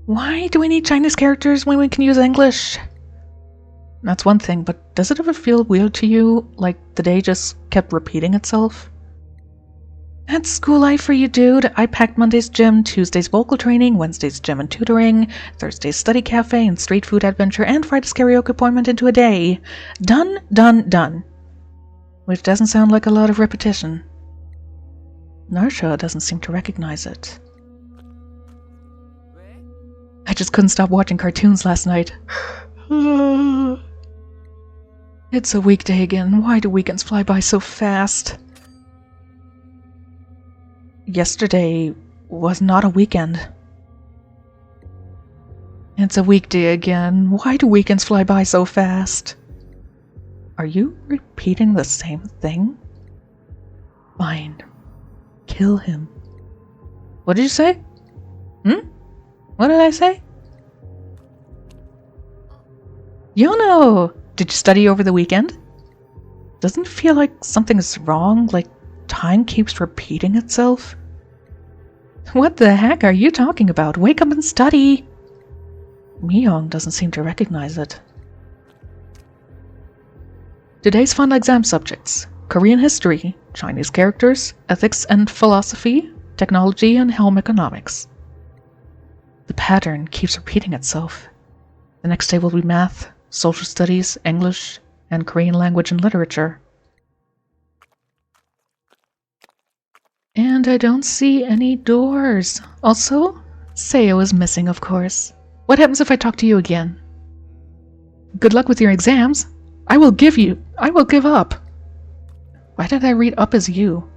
Why do we need Chinese characters when we can use English? That's one thing, but does it ever feel weird to you, like the day just kept repeating itself? That's school life for you, dude. I packed Monday's gym, Tuesday's vocal training, Wednesday's gym and tutoring, Thursday's study cafe and street food adventure, and Friday's karaoke appointment into a day. Done, done, done. Which doesn't sound like a lot of repetition. Narsha doesn't seem to recognize it. I just couldn't stop watching cartoons last night. It's a weekday again. Why do weekends fly by so fast? Yesterday was not a weekend. It's a weekday again. Why do weekends fly by so fast? Are you repeating the same thing? Fine. Kill him. What did you say? What did I say? Yono! Did you study over the weekend? Doesn't it feel like something's wrong? Like time keeps repeating itself? What the heck are you talking about? Wake up and study! Miyong doesn't seem to recognize it. Today's final exam subjects: Korean history, Chinese characters, ethics and philosophy, technology, and home economics. The pattern keeps repeating itself. The next day will be math, social studies, English, and Korean language and literature. And I don't see any doors. Also, Seo is missing, of course. What happens if I talk to you again? Good luck with your exams. I will give up. Why did I read up as you?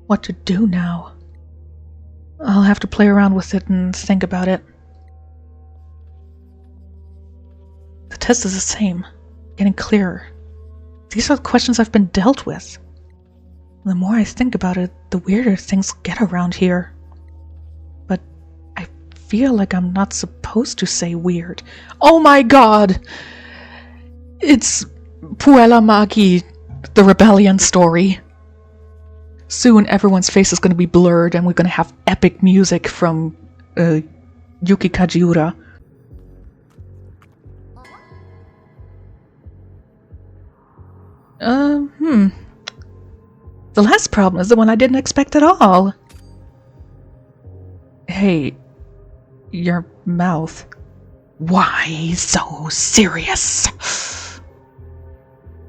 What to do now? I'll have to play around with it and think about it. The test is the same, getting clearer. These are the questions I've been dealt with. The more I think about it, the weirder things get around here. But I feel like I'm not supposed to say weird. Oh my god! It's Puella Magi, the rebellion story. Soon everyone's face is going to be blurred and we're going to have epic music from Yuki Kajiura. The last problem is the one I didn't expect at all. Hey, your mouth. Why so serious?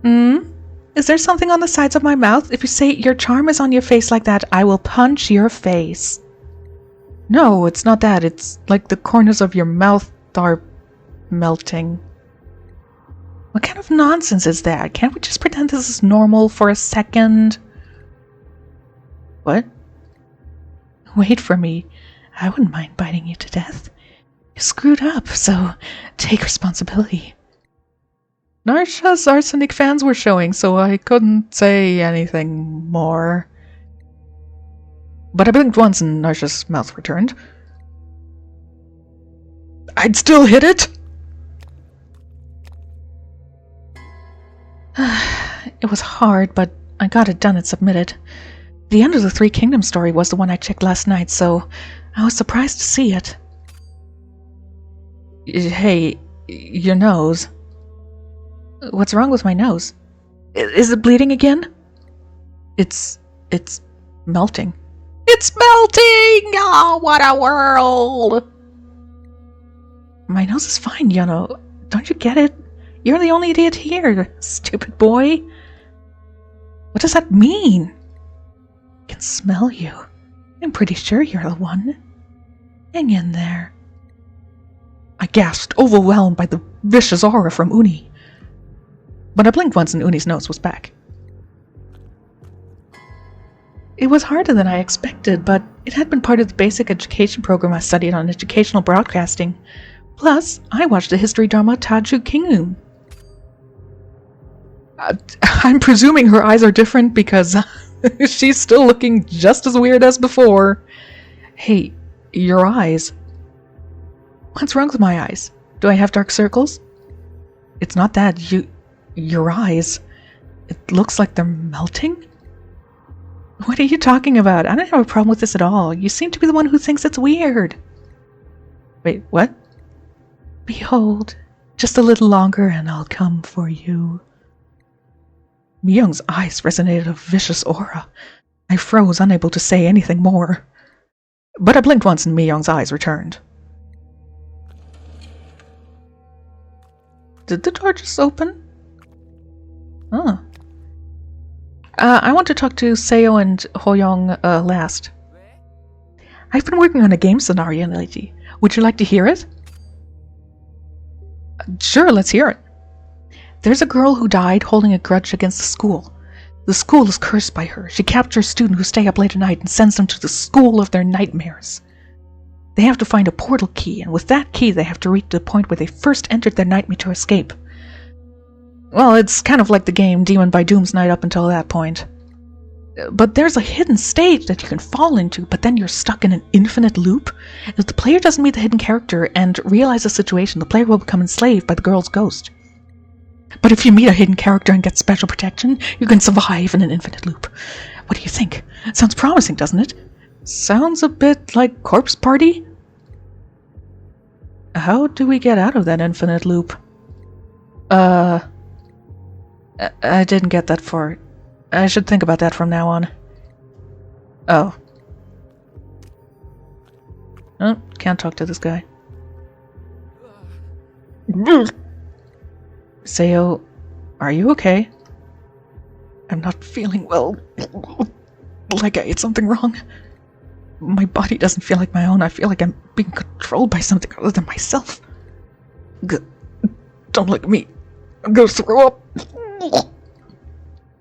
Is there something on the sides of my mouth? If you say your charm is on your face like that, I will punch your face. No, it's not that. It's like the corners of your mouth are melting. What kind of nonsense is that? Can't we just pretend this is normal for a second? What? Wait for me. I wouldn't mind biting you to death. You screwed up, so take responsibility. Narsha's arsenic fans were showing, so I couldn't say anything more. But I blinked once and Narsha's mouth returned. I'd still hit it? It was hard, but I got it done and submitted. The end of the Three Kingdoms story was the one I checked last night, so I was surprised to see it. Hey, your nose. What's wrong with my nose? Is it bleeding again? It's melting. It's melting! Oh, what a world! My nose is fine, Yono. Don't you get it? You're the only idiot here, stupid boy. What does that mean? I can smell you. I'm pretty sure you're the one. Hang in there. I gasped, overwhelmed by the vicious aura from Uni. But I blinked once and Uni's nose was back. It was harder than I expected, but it had been part of the basic education program I studied on educational broadcasting. Plus, I watched the history drama Taju Kingum. I'm presuming her eyes are different because she's still looking just as weird as before. Hey, your eyes. What's wrong with my eyes? Do I have dark circles? It's not that. Your eyes. It looks like they're melting? What are you talking about? I don't have a problem with this at all. You seem to be the one who thinks it's weird. Wait, what? Behold, just a little longer and I'll come for you. Myung's eyes resonated a vicious aura. I froze, unable to say anything more. But I blinked once and Myung's eyes returned. Did the door just open? Oh. I want to talk to Seo and Hoyoung last. I've been working on a game scenario lately. Would you like to hear it? Sure, let's hear it. There's a girl who died holding a grudge against the school. The school is cursed by her. She captures students who stay up late at night and sends them to the school of their nightmares. They have to find a portal key, and with that key they have to reach the point where they first entered their nightmare to escape. Well, it's kind of like the game Demon by Doom's Night up until that point. But there's a hidden stage that you can fall into, but then you're stuck in an infinite loop. If the player doesn't meet the hidden character and realize the situation, the player will become enslaved by the girl's ghost. But if you meet a hidden character and get special protection, you can survive in an infinite loop. What do you think? Sounds promising, doesn't it? Sounds a bit like Corpse Party. How do we get out of that infinite loop? I didn't get that far. I should think about that from now on. Oh. Oh, can't talk to this guy. Seo, are you okay? I'm not feeling well. Like I ate something wrong. My body doesn't feel like my own. I feel like I'm being controlled by something other than myself. Don't look at me. I'm gonna throw up.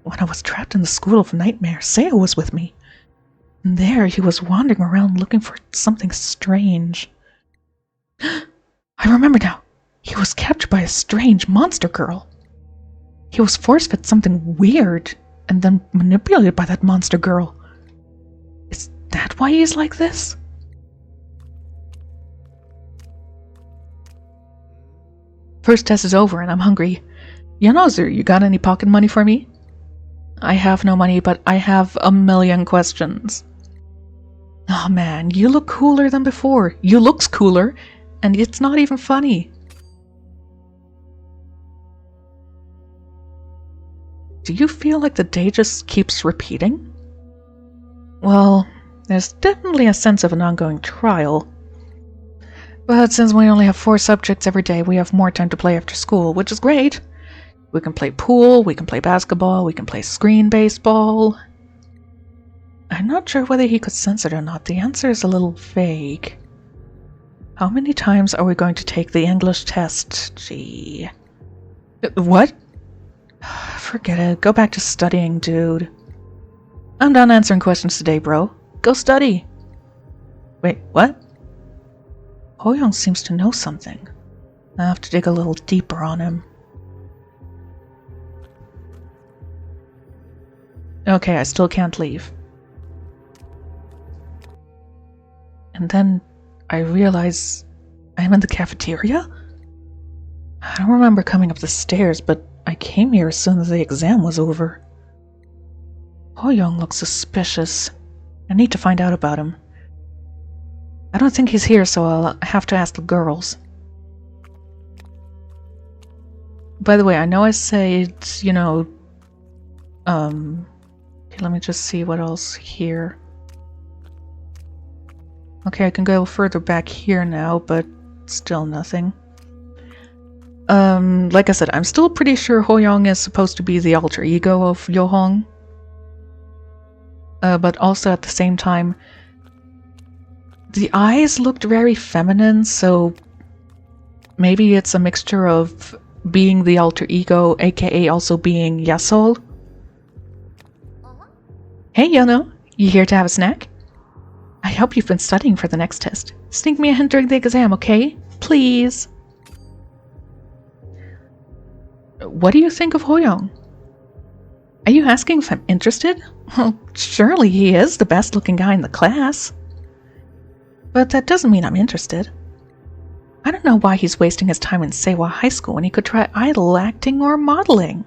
When I was trapped in the school of nightmares, Seo was with me. And there he was wandering around looking for something strange. I remember now. He was captured by a strange monster girl. He was force-fed something weird and then manipulated by that monster girl. Is that why he's like this? First test is over and I'm hungry. Yanozu, you got any pocket money for me? I have no money, but I have a million questions. Oh man, you look cooler than before. You looks cooler, and it's not even funny. Do you feel like the day just keeps repeating? Well, there's definitely a sense of an ongoing trial. But since we only have 4 subjects every day, we have more time to play after school, which is great. We can play pool, we can play basketball, we can play screen baseball. I'm not sure whether he could sense it or not. The answer is a little vague. How many times are we going to take the English test? Gee. What? Forget it. Go back to studying, dude. I'm done answering questions today, bro. Go study. Wait, what? Hoyoung seems to know something. I have to dig a little deeper on him. Okay, I still can't leave. And then I realize I'm in the cafeteria? I don't remember coming up the stairs, but I came here as soon as the exam was over. Hoyoung looks suspicious. I need to find out about him. I don't think he's here, so I'll have to ask the girls. By the way, I know I said, you know, okay, let me just see what else here. Okay, I can go further back here now, but still nothing. Like I said, I'm still pretty sure Hoyoung is supposed to be the alter ego of Yohong. But also at the same time, the eyes looked very feminine, so maybe it's a mixture of being the alter ego, aka also being Yasol. Hey, Yono, you here to have a snack? I hope you've been studying for the next test. Sneak me a hint during the exam, okay? Please. What do you think of Hoyoung? Are you asking if I'm interested? Well, surely he is the best looking guy in the class. But that doesn't mean I'm interested. I don't know why he's wasting his time in Seiwa High School when he could try idol acting or modeling.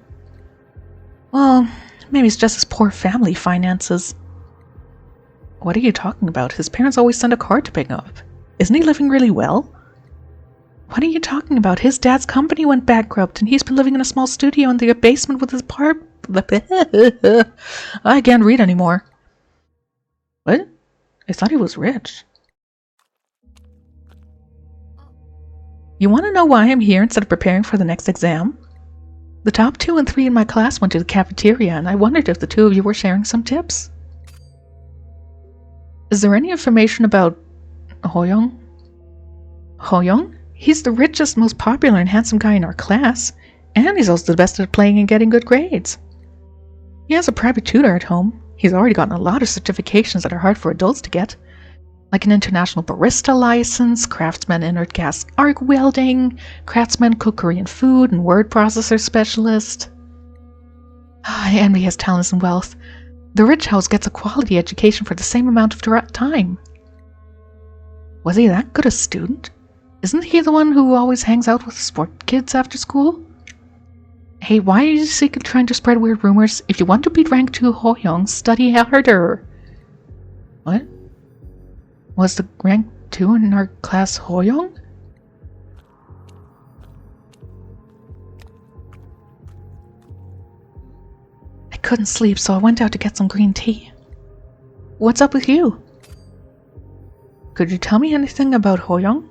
Well, maybe it's just his poor family finances. What are you talking about? His parents always send a card to pick him up. Isn't he living really well? What are you talking about? His dad's company went bankrupt and he's been living in a small studio in the basement with his I can't read anymore. What? I thought he was rich. You want to know why I'm here instead of preparing for the next exam? The top 2 and 3 in my class went to the cafeteria and I wondered if the 2 of you were sharing some tips. Is there any information about Hoyoung? Hoyoung? He's the richest, most popular and handsome guy in our class, and he's also the best at playing and getting good grades. He has a private tutor at home. He's already gotten a lot of certifications that are hard for adults to get, like an international barista license, craftsman inert gas arc welding, craftsman cook Korean food, and word processor specialist. I envy his talents and wealth. The rich house gets a quality education for the same amount of time. Was he that good a student? Isn't he the one who always hangs out with sport kids after school? Hey, why are you secretly trying to spread weird rumors? If you want to beat rank 2 Hoyoung, study harder. What? Was the rank 2 in our class Hoyoung? I couldn't sleep, so I went out to get some green tea. What's up with you? Could you tell me anything about Hoyoung?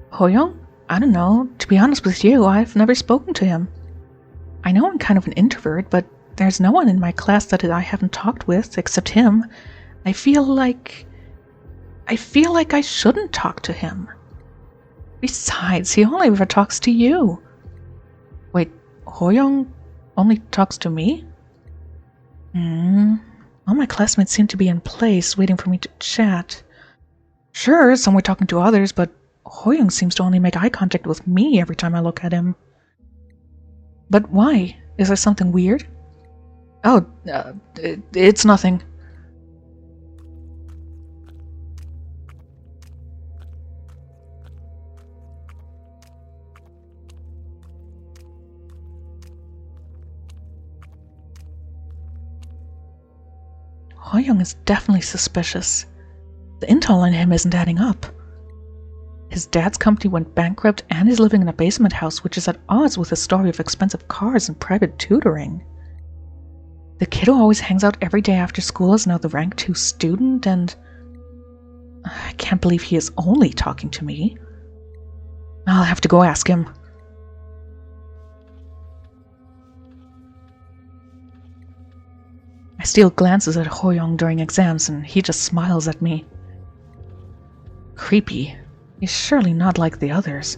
Hoyoung? I don't know. To be honest with you, I've never spoken to him. I know I'm kind of an introvert, but there's no one in my class that I haven't talked with except him. I feel like I shouldn't talk to him. Besides, he only ever talks to you. Wait, Hoyoung only talks to me? All my classmates seem to be in place, waiting for me to chat. Sure, some were talking to others, but Hoyoung seems to only make eye contact with me every time I look at him. But why? Is there something weird? Oh, it's nothing. Hoyoung is definitely suspicious. The intel on him isn't adding up. His dad's company went bankrupt and he's living in a basement house, which is at odds with his story of expensive cars and private tutoring. The kid who always hangs out every day after school is now the rank 2 student, and I can't believe he is only talking to me. I'll have to go ask him. I steal glances at Hoyoung during exams and he just smiles at me. Creepy. He's surely not like the others.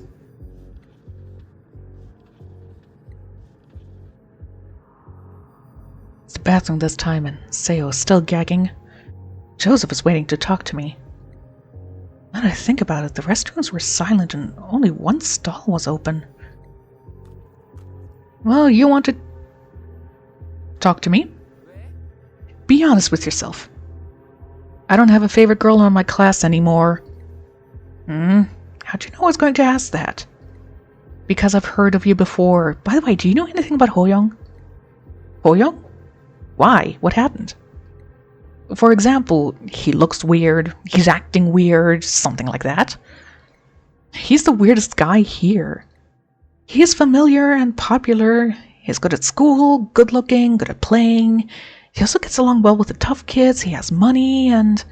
It's the bathroom this time, and Seo is still gagging. Joseph is waiting to talk to me. Now that I think about it, the restrooms were silent and only one stall was open. Well, you want to talk to me? Be honest with yourself. I don't have a favorite girl in my class anymore. How'd you know I was going to ask that? Because I've heard of you before. By the way, do you know anything about Hoyoung? Hoyoung? Why? What happened? For example, he looks weird, he's acting weird, something like that. He's the weirdest guy here. He is familiar and popular, he's good at school, good looking, good at playing. He also gets along well with the tough kids, he has money, and...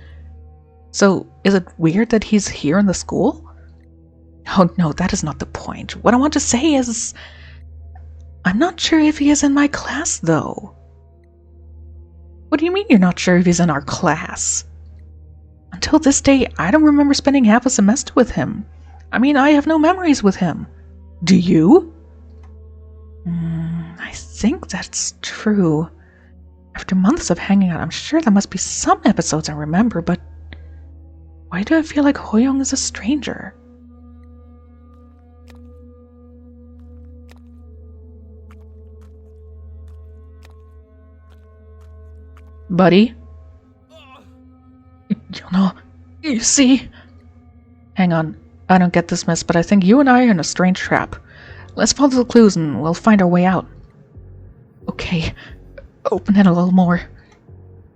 So, is it weird that he's here in the school? Oh no, that is not the point. What I want to say is... I'm not sure if he is in my class, though. What do you mean you're not sure if he's in our class? Until this day, I don't remember spending half a semester with him. I mean, I have no memories with him. Do you? I think that's true. After months of hanging out, I'm sure there must be some episodes I remember, but why do I feel like Hoyoung is a stranger? Buddy? You see? Hang on, I don't get this mess, but I think you and I are in a strange trap. Let's follow the clues and we'll find our way out. Okay, open it a little more.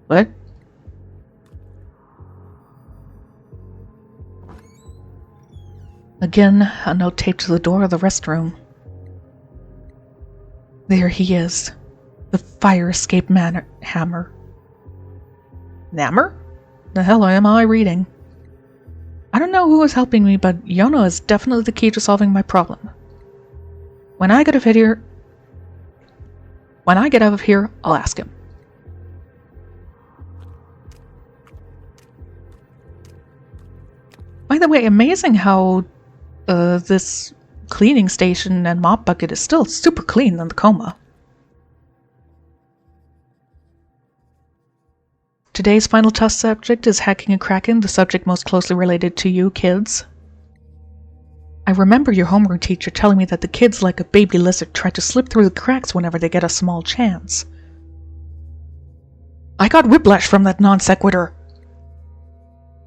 What? Again, a note taped to the door of the restroom. There he is. The fire escape hammer. Nammer? The hell am I reading? I don't know who is helping me, but Yono is definitely the key to solving my problem. When I get out of here, I'll ask him. By the way, amazing how This cleaning station and mop bucket is still super clean in the Coma. Today's final test subject is hacking and cracking, the subject most closely related to you kids. I remember your homeroom teacher telling me that the kids, like a baby lizard, try to slip through the cracks whenever they get a small chance. I got whiplash from that non sequitur.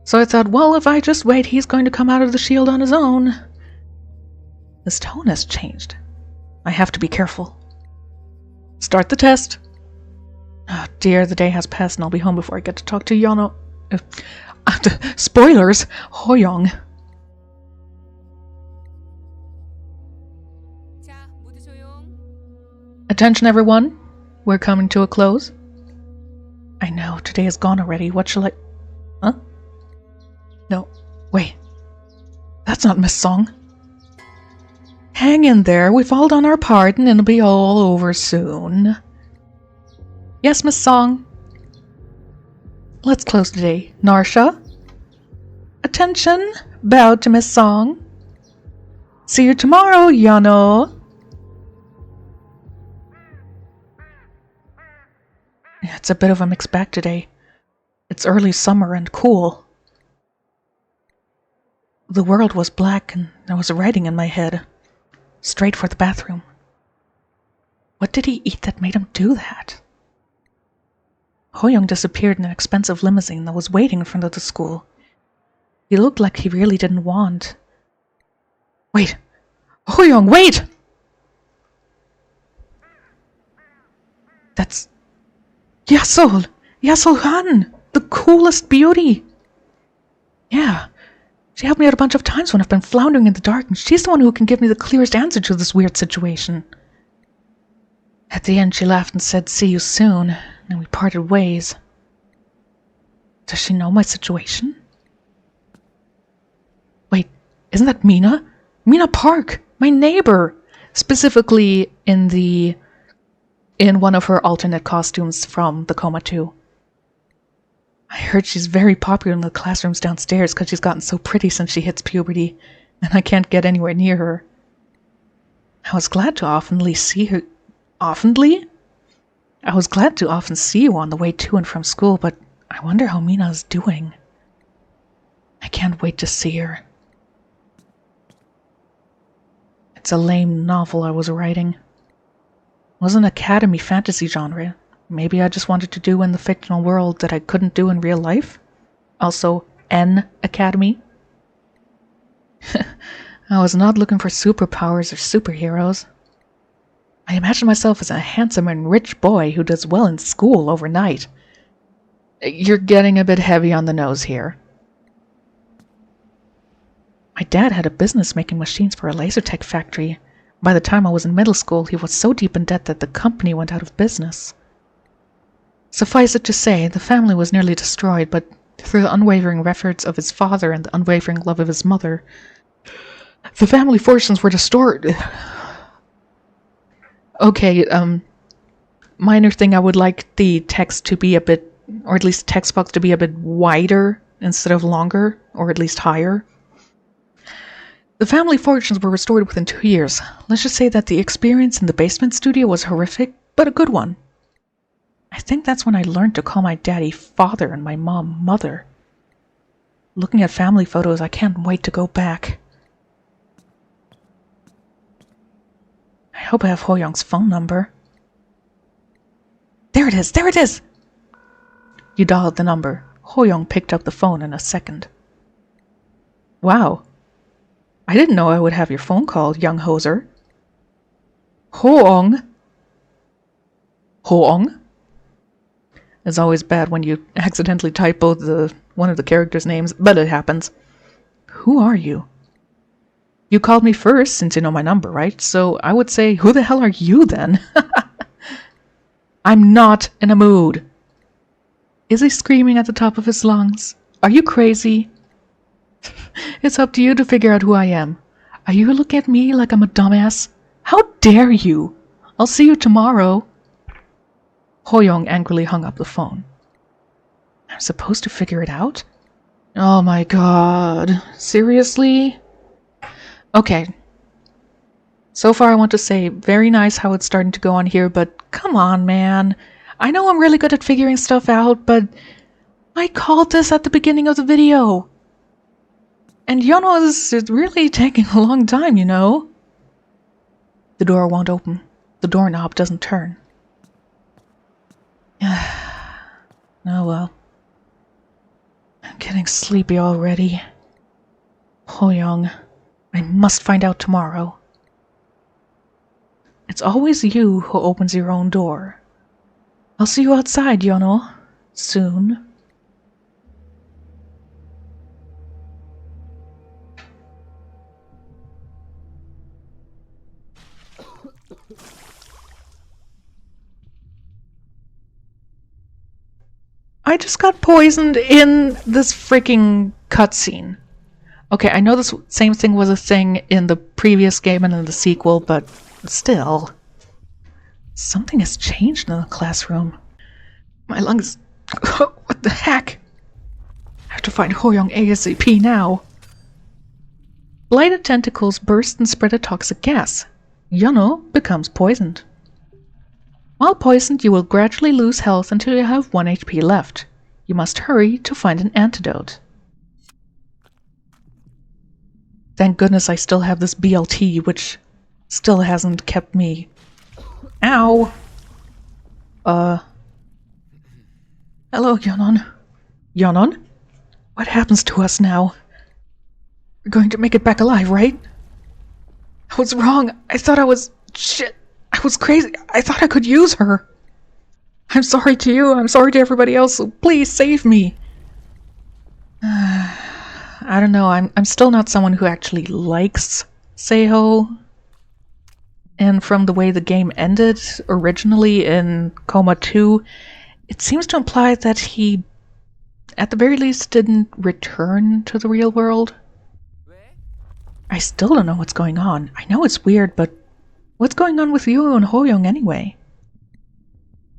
So I thought, well, if I just wait, he's going to come out of the shield on his own. His tone has changed. I have to be careful. Start the test. Oh dear, the day has passed and I'll be home before I get to talk to Yano. Spoilers! Hoyoung. Attention everyone, we're coming to a close. I know, today is gone already. What shall I... Huh? No, wait. That's not Miss Song. Hang in there, we've all done our part and it'll be all over soon. Yes, Miss Song. Let's close today. Narsha? Attention, bow to Miss Song. See you tomorrow, Yano. It's a bit of a mixed bag today. It's early summer and cool. The world was black and there was writing in my head. Straight for the bathroom. What did he eat that made him do that? Hoyoung disappeared in an expensive limousine that was waiting in front of the school. He looked like he really didn't want. Wait! Hoyoung, wait! That's... Yasol! Yasol Han! The coolest beauty! Yeah. She helped me out a bunch of times when I've been floundering in the dark, and she's the one who can give me the clearest answer to this weird situation. At the end, she laughed and said, "See you soon," and we parted ways. Does she know my situation? Wait, isn't that Mina? Mina Park, my neighbor! Specifically in one of her alternate costumes from the Coma 2. I heard she's very popular in the classrooms downstairs because she's gotten so pretty since she hits puberty, and I can't get anywhere near her. I was glad to often see her... Oftenly? I was glad to often see you on the way to and from school, but I wonder how Mina's doing. I can't wait to see her. It's a lame novel I was writing. It was an academy fantasy genre. Maybe I just wanted to do in the fictional world that I couldn't do in real life. Also, an academy. I was not looking for superpowers or superheroes. I imagined myself as a handsome and rich boy who does well in school overnight. You're getting a bit heavy on the nose here. My dad had a business making machines for a laser tech factory. By the time I was in middle school, he was so deep in debt that the company went out of business. Suffice it to say, the family was nearly destroyed, but through the unwavering efforts of his father and the unwavering love of his mother, the family fortunes were restored. Okay, minor thing, I would like the text to be a bit, or at least text box to be a bit wider instead of longer, or at least higher. The family fortunes were restored within 2 years. Let's just say that the experience in the basement studio was horrific, but a good one. I think that's when I learned to call my daddy father and my mom mother. Looking at family photos, I can't wait to go back. I hope I have Hoyoung's phone number. There it is! There it is! You dialed the number. Hoyoung picked up the phone in a second. Wow. I didn't know I would have your phone call, young hoser. Hoong? Hoong? It's always bad when you accidentally typo one of the characters' names, but it happens. Who are you? You called me first, since you know my number, right? So I would say, who the hell are you then? I'm not in a mood. Is he screaming at the top of his lungs? Are you crazy? It's up to you to figure out who I am. Are you looking at me like I'm a dumbass? How dare you? I'll see you tomorrow. Hoyoung angrily hung up the phone. I'm supposed to figure it out? Oh my god. Seriously? Okay. So far I want to say very nice how it's starting to go on here, but come on, man. I know I'm really good at figuring stuff out, but I called this at the beginning of the video. And Yono is really taking a long time, you know? The door won't open. The doorknob doesn't turn. Oh well. I'm getting sleepy already. Ho-young, I must find out tomorrow. It's always you who opens your own door. I'll see you outside, Yono. Soon. I just got poisoned in this freaking cutscene. Okay, I know this same thing was a thing in the previous game and in the sequel, but still. Something has changed in the classroom. My lungs... What the heck? I have to find Ho-young ASAP now. Blighted tentacles burst and spread a toxic gas. Yono becomes poisoned. While poisoned, you will gradually lose health until you have 1 HP left. You must hurry to find an antidote. Thank goodness I still have this BLT, which still hasn't kept me... Ow! Hello, Yonon. Yonon? What happens to us now? We're going to make it back alive, right? I was wrong. I thought I was... Shit. I was crazy. I thought I could use her. I'm sorry to you. I'm sorry to everybody else. So please save me. I don't know. I'm still not someone who actually likes Seiho. And from the way the game ended originally in Coma 2, it seems to imply that he, at the very least, didn't return to the real world. I still don't know what's going on. I know it's weird, but what's going on with you and Ho-young anyway?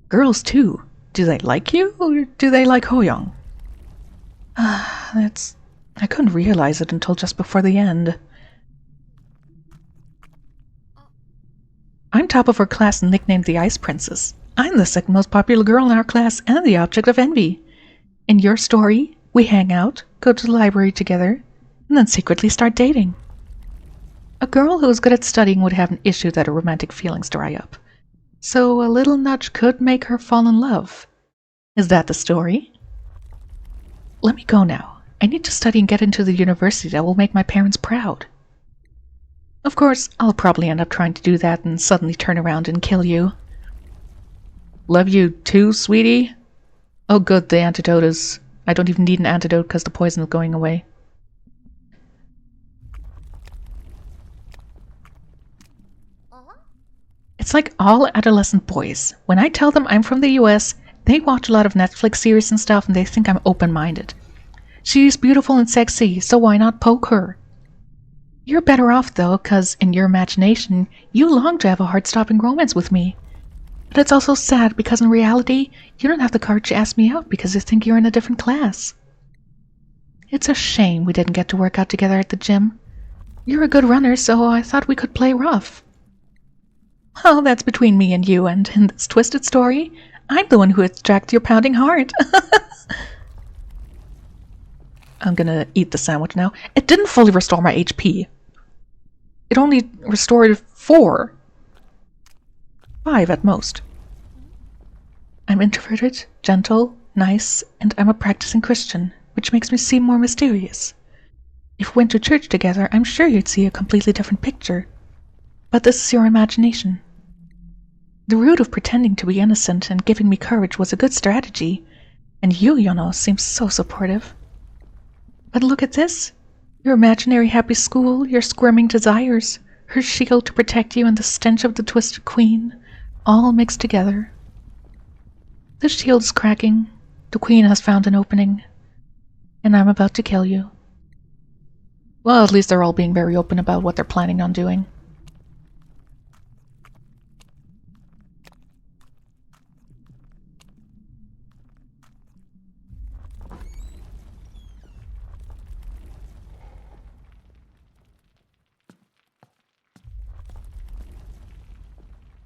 Girls, too. Do they like you, or do they like Ho-young? I couldn't realize it until just before the end. I'm top of our class and nicknamed the Ice Princess. I'm the second most popular girl in our class and the object of envy. In your story, we hang out, go to the library together, and then secretly start dating. A girl who is good at studying would have an issue that her romantic feelings dry up. So a little nudge could make her fall in love. Is that the story? Let me go now. I need to study and get into the university that will make my parents proud. Of course, I'll probably end up trying to do that and suddenly turn around and kill you. Love you too, sweetie? Oh good, the antidote is... I don't even need an antidote because the poison is going away. It's like all adolescent boys. When I tell them I'm from the US, they watch a lot of Netflix series and stuff and they think I'm open-minded. She's beautiful and sexy, so why not poke her? You're better off though, cause in your imagination, you long to have a heart-stopping romance with me. But it's also sad because in reality, you don't have the courage to ask me out because you think you're in a different class. It's a shame we didn't get to work out together at the gym. You're a good runner, so I thought we could play rough. Well, that's between me and you, and in this twisted story, I'm the one who attracts your pounding heart. I'm gonna eat the sandwich now. It didn't fully restore my HP. It only restored 4. 5 at most. I'm introverted, gentle, nice, and I'm a practicing Christian, which makes me seem more mysterious. If we went to church together, I'm sure you'd see a completely different picture. But this is your imagination. The route of pretending to be innocent and giving me courage was a good strategy, and you, Yono, seem so supportive. But look at this. Your imaginary happy school, your squirming desires, her shield to protect you, and the stench of the twisted queen, all mixed together. The shield is cracking, the queen has found an opening, and I'm about to kill you. Well, at least they're all being very open about what they're planning on doing.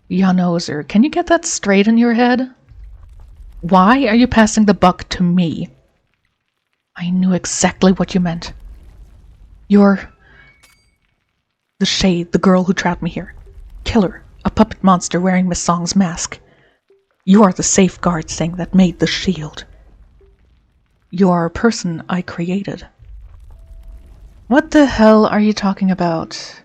Yanozer, can you get that straight in your head? Why are you passing the buck to me? I knew exactly what you meant. You're the Shade, the girl who trapped me here. Killer, a puppet monster wearing Miss Song's mask. You are the safeguard thing that made the shield. You are a person I created. What the hell are you talking about?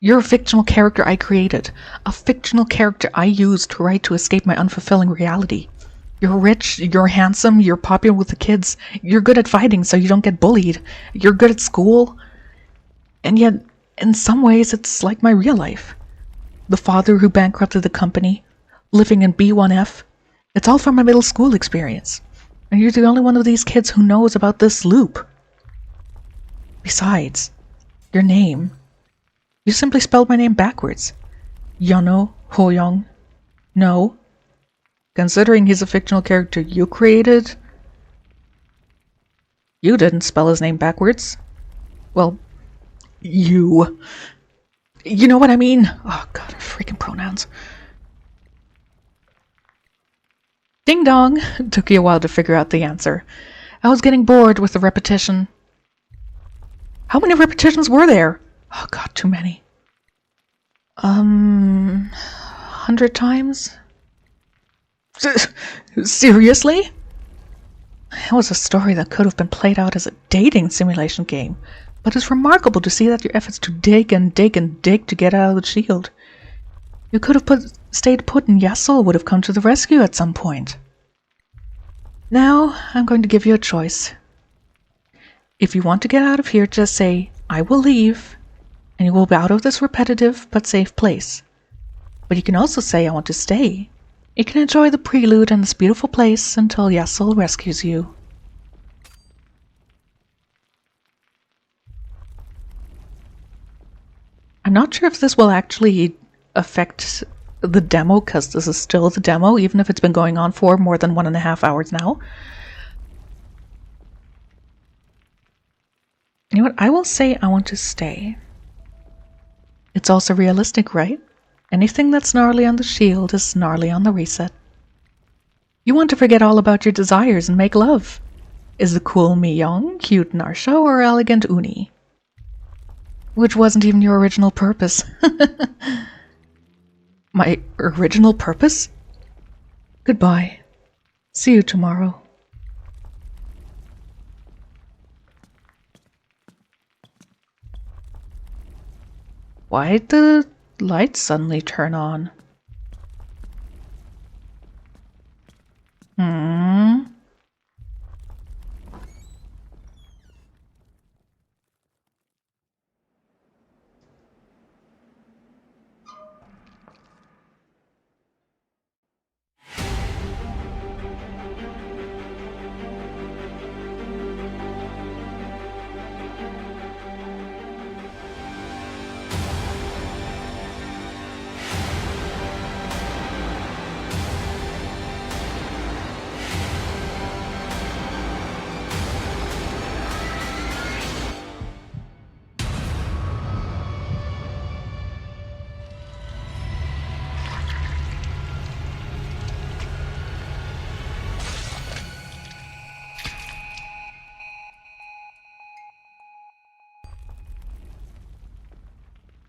You're a fictional character I created. A fictional character I used to write to escape my unfulfilling reality. You're rich, you're handsome, you're popular with the kids, you're good at fighting so you don't get bullied, you're good at school. And yet, in some ways, it's like my real life. The father who bankrupted the company, living in B1F. It's all from my middle school experience. And you're the only one of these kids who knows about this loop. Besides, your name. You simply spelled my name backwards. Yano Hoyoung. No. Considering he's a fictional character you created, you didn't spell his name backwards. Well, you. You know what I mean? Oh god, freaking pronouns. Ding dong! Took you a while to figure out the answer. I was getting bored with the repetition. How many repetitions were there? Oh god, too many. 100 times? Seriously? It was a story that could have been played out as a dating simulation game, but it's remarkable to see that your efforts to dig and dig and dig to get out of the shield. You could have stayed put and Yasuo would have come to the rescue at some point. Now, I'm going to give you a choice. If you want to get out of here, just say, I will leave, and you will be out of this repetitive but safe place. But you can also say, I want to stay. You can enjoy the prelude in this beautiful place until Yasuo rescues you. I'm not sure if this will actually affect the demo, because this is still the demo, even if it's been going on for more than 1.5 hours now. You know what? I will say I want to stay. It's also realistic, right? Anything that's gnarly on the shield is gnarly on the reset. You want to forget all about your desires and make love. Is the cool Miyong, cute Narsha, or elegant Uni? Which wasn't even your original purpose. My original purpose? Goodbye. See you tomorrow. Why'd the lights suddenly turn on?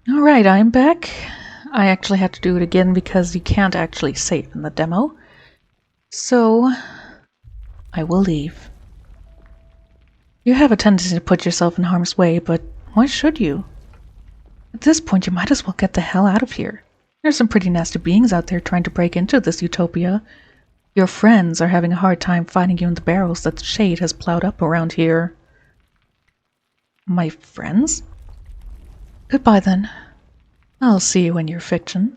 Alright, I'm back. I actually had to do it again because you can't actually save in the demo. So, I will leave. You have a tendency to put yourself in harm's way, but why should you? At this point, you might as well get the hell out of here. There's some pretty nasty beings out there trying to break into this utopia. Your friends are having a hard time finding you in the barrels that the Shade has plowed up around here. My friends? Goodbye then. I'll see you in your fiction.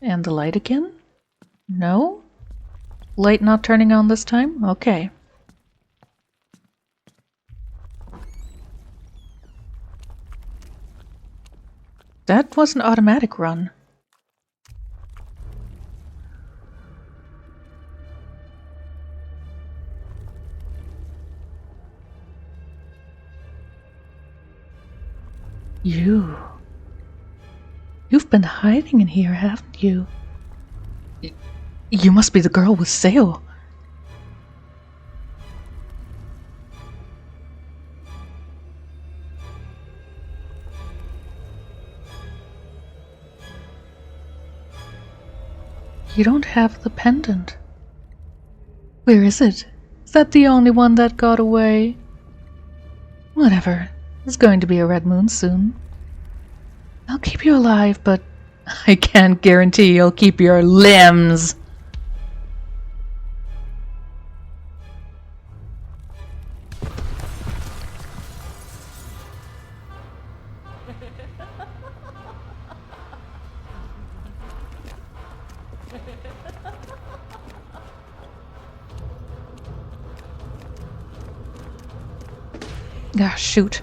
And the light again? No? Light not turning on this time? Okay. That was an automatic run. You. You've been hiding in here, haven't you? You must be the girl with Seo. You don't have the pendant. Where is it? Is that the only one that got away? Whatever. There's going to be a red moon soon. I'll keep you alive, but I can't guarantee you'll keep your limbs. Ah, shoot.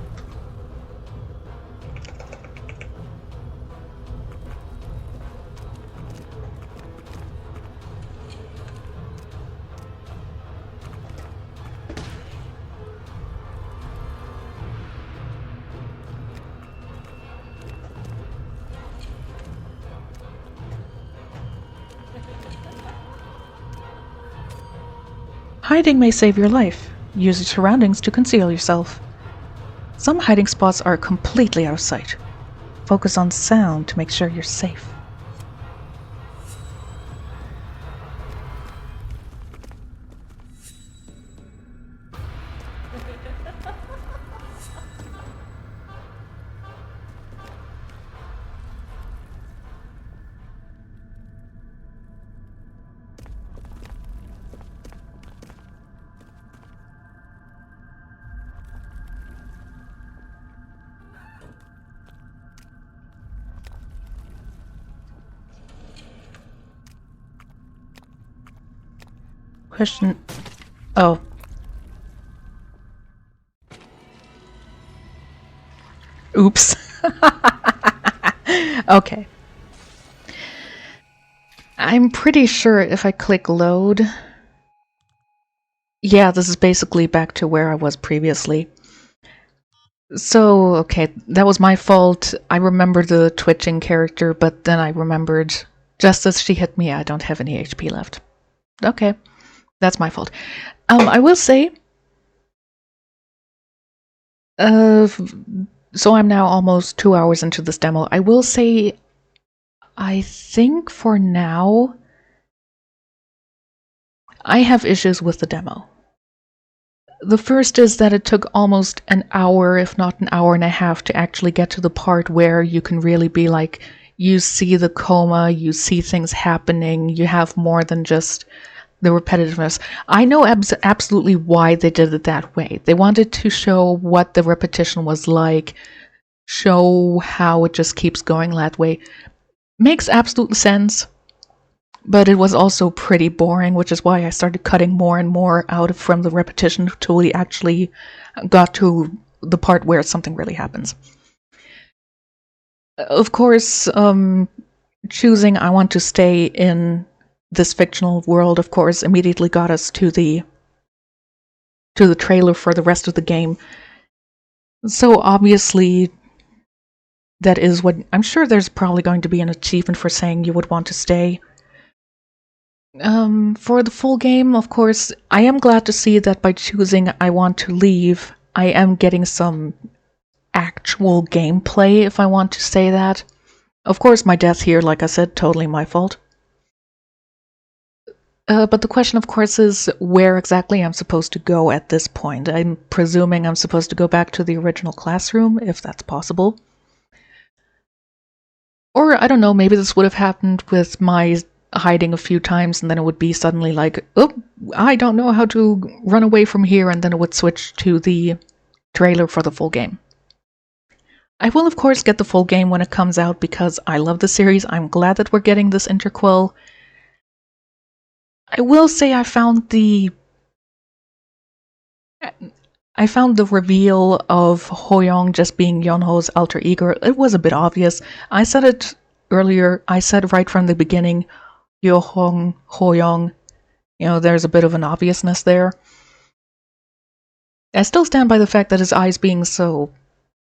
Hiding may save your life. Use your surroundings to conceal yourself. Some hiding spots are completely out of sight. Focus on sound to make sure you're safe. Question. Oh. Oops. Okay. I'm pretty sure if I click load... Yeah, this is basically back to where I was previously. So, okay, that was my fault. I remember the twitching character, but then I remembered just as she hit me, I don't have any HP left. Okay. That's my fault. I will say, so I'm now almost 2 hours into this demo. I will say, I think for now, I have issues with the demo. The first is that it took almost an hour, if not an hour and a half, to actually get to the part where you can really be like, you see the coma, you see things happening, you have more than just the repetitiveness. I know absolutely why they did it that way. They wanted to show what the repetition was like, show how it just keeps going that way. Makes absolute sense, but it was also pretty boring, which is why I started cutting more and more out from the repetition until we actually got to the part where something really happens. Of course, choosing I want to stay in this fictional world, of course, immediately got us to the trailer for the rest of the game. So obviously, that is what I'm sure there's probably going to be an achievement for saying you would want to stay. For the full game, of course, I am glad to see that by choosing I want to leave, I am getting some actual gameplay, if I want to say that. Of course, my death here, like I said, totally my fault. But the question, of course, is where exactly I'm supposed to go at this point. I'm presuming I'm supposed to go back to the original classroom, if that's possible. Or, I don't know, maybe this would have happened with my hiding a few times, and then it would be suddenly like, oh, I don't know how to run away from here, and then it would switch to the trailer for the full game. I will, of course, get the full game when it comes out, because I love the series. I'm glad that we're getting this interquel. I will say I found the reveal of Hoyoung just being Yeonho's alter ego. It was a bit obvious. I said it earlier. I said right from the beginning, Yeonhong, Hoyoung. You know, there's a bit of an obviousness there. I still stand by the fact that his eyes being so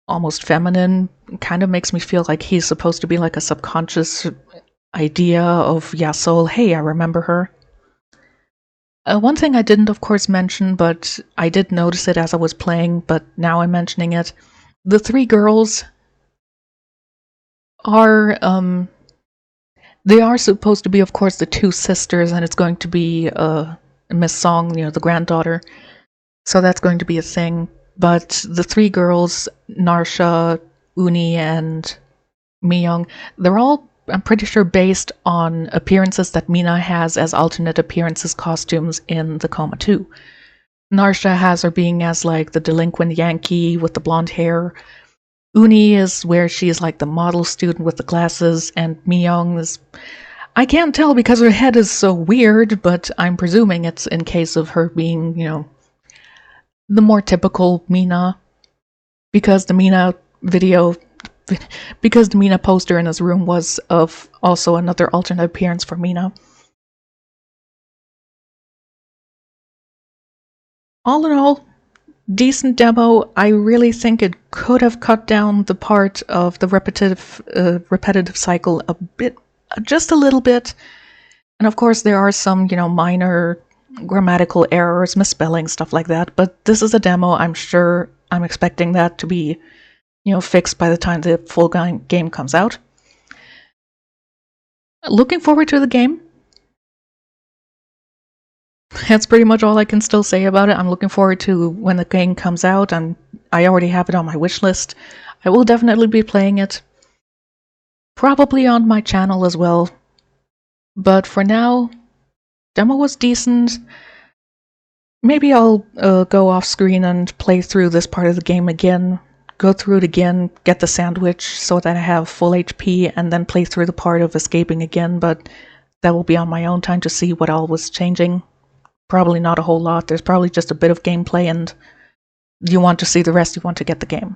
almost feminine. Kind of makes me feel like he's supposed to be like a subconscious idea of Yasol. Hey, I remember her. One thing I didn't, of course, mention, but I did notice it as I was playing, but now I'm mentioning it. The three girls are, they are supposed to be, of course, the two sisters, and it's going to be Miss Song, the granddaughter. So that's going to be a thing. But the three girls, Narsha, Uni, and Miyong, they're all, I'm pretty sure, based on appearances that Mina has as alternate appearances costumes in the Coma 2. Narsha has her being as like the delinquent Yankee with the blonde hair. Uni is where she is like the model student with the glasses, and Miyong is, I can't tell because her head is so weird, but I'm presuming it's in case of her being, the more typical Mina, because the Mina poster in his room was of also another alternate appearance for Mina. All in all, decent demo. I really think it could have cut down the part of the repetitive cycle a bit, just a little bit. And of course, there are some, minor grammatical errors, misspelling, stuff like that. But this is a demo. I'm expecting that to be, fixed by the time the full game comes out. Looking forward to the game. That's pretty much all I can still say about it. I'm looking forward to when the game comes out, and I already have it on my wish list. I will definitely be playing it. Probably on my channel as well. But for now, demo was decent. Maybe I'll go off screen and play through this part of the game again, go through it again, get the sandwich so that I have full HP, and then play through the part of escaping again, but that will be on my own time to see what all was changing. Probably not a whole lot. There's probably just a bit of gameplay, and you want to see the rest, you want to get the game.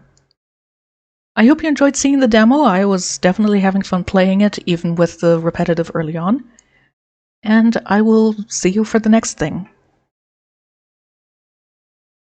I hope you enjoyed seeing the demo. I was definitely having fun playing it, even with the repetitive early on. And I will see you for the next thing.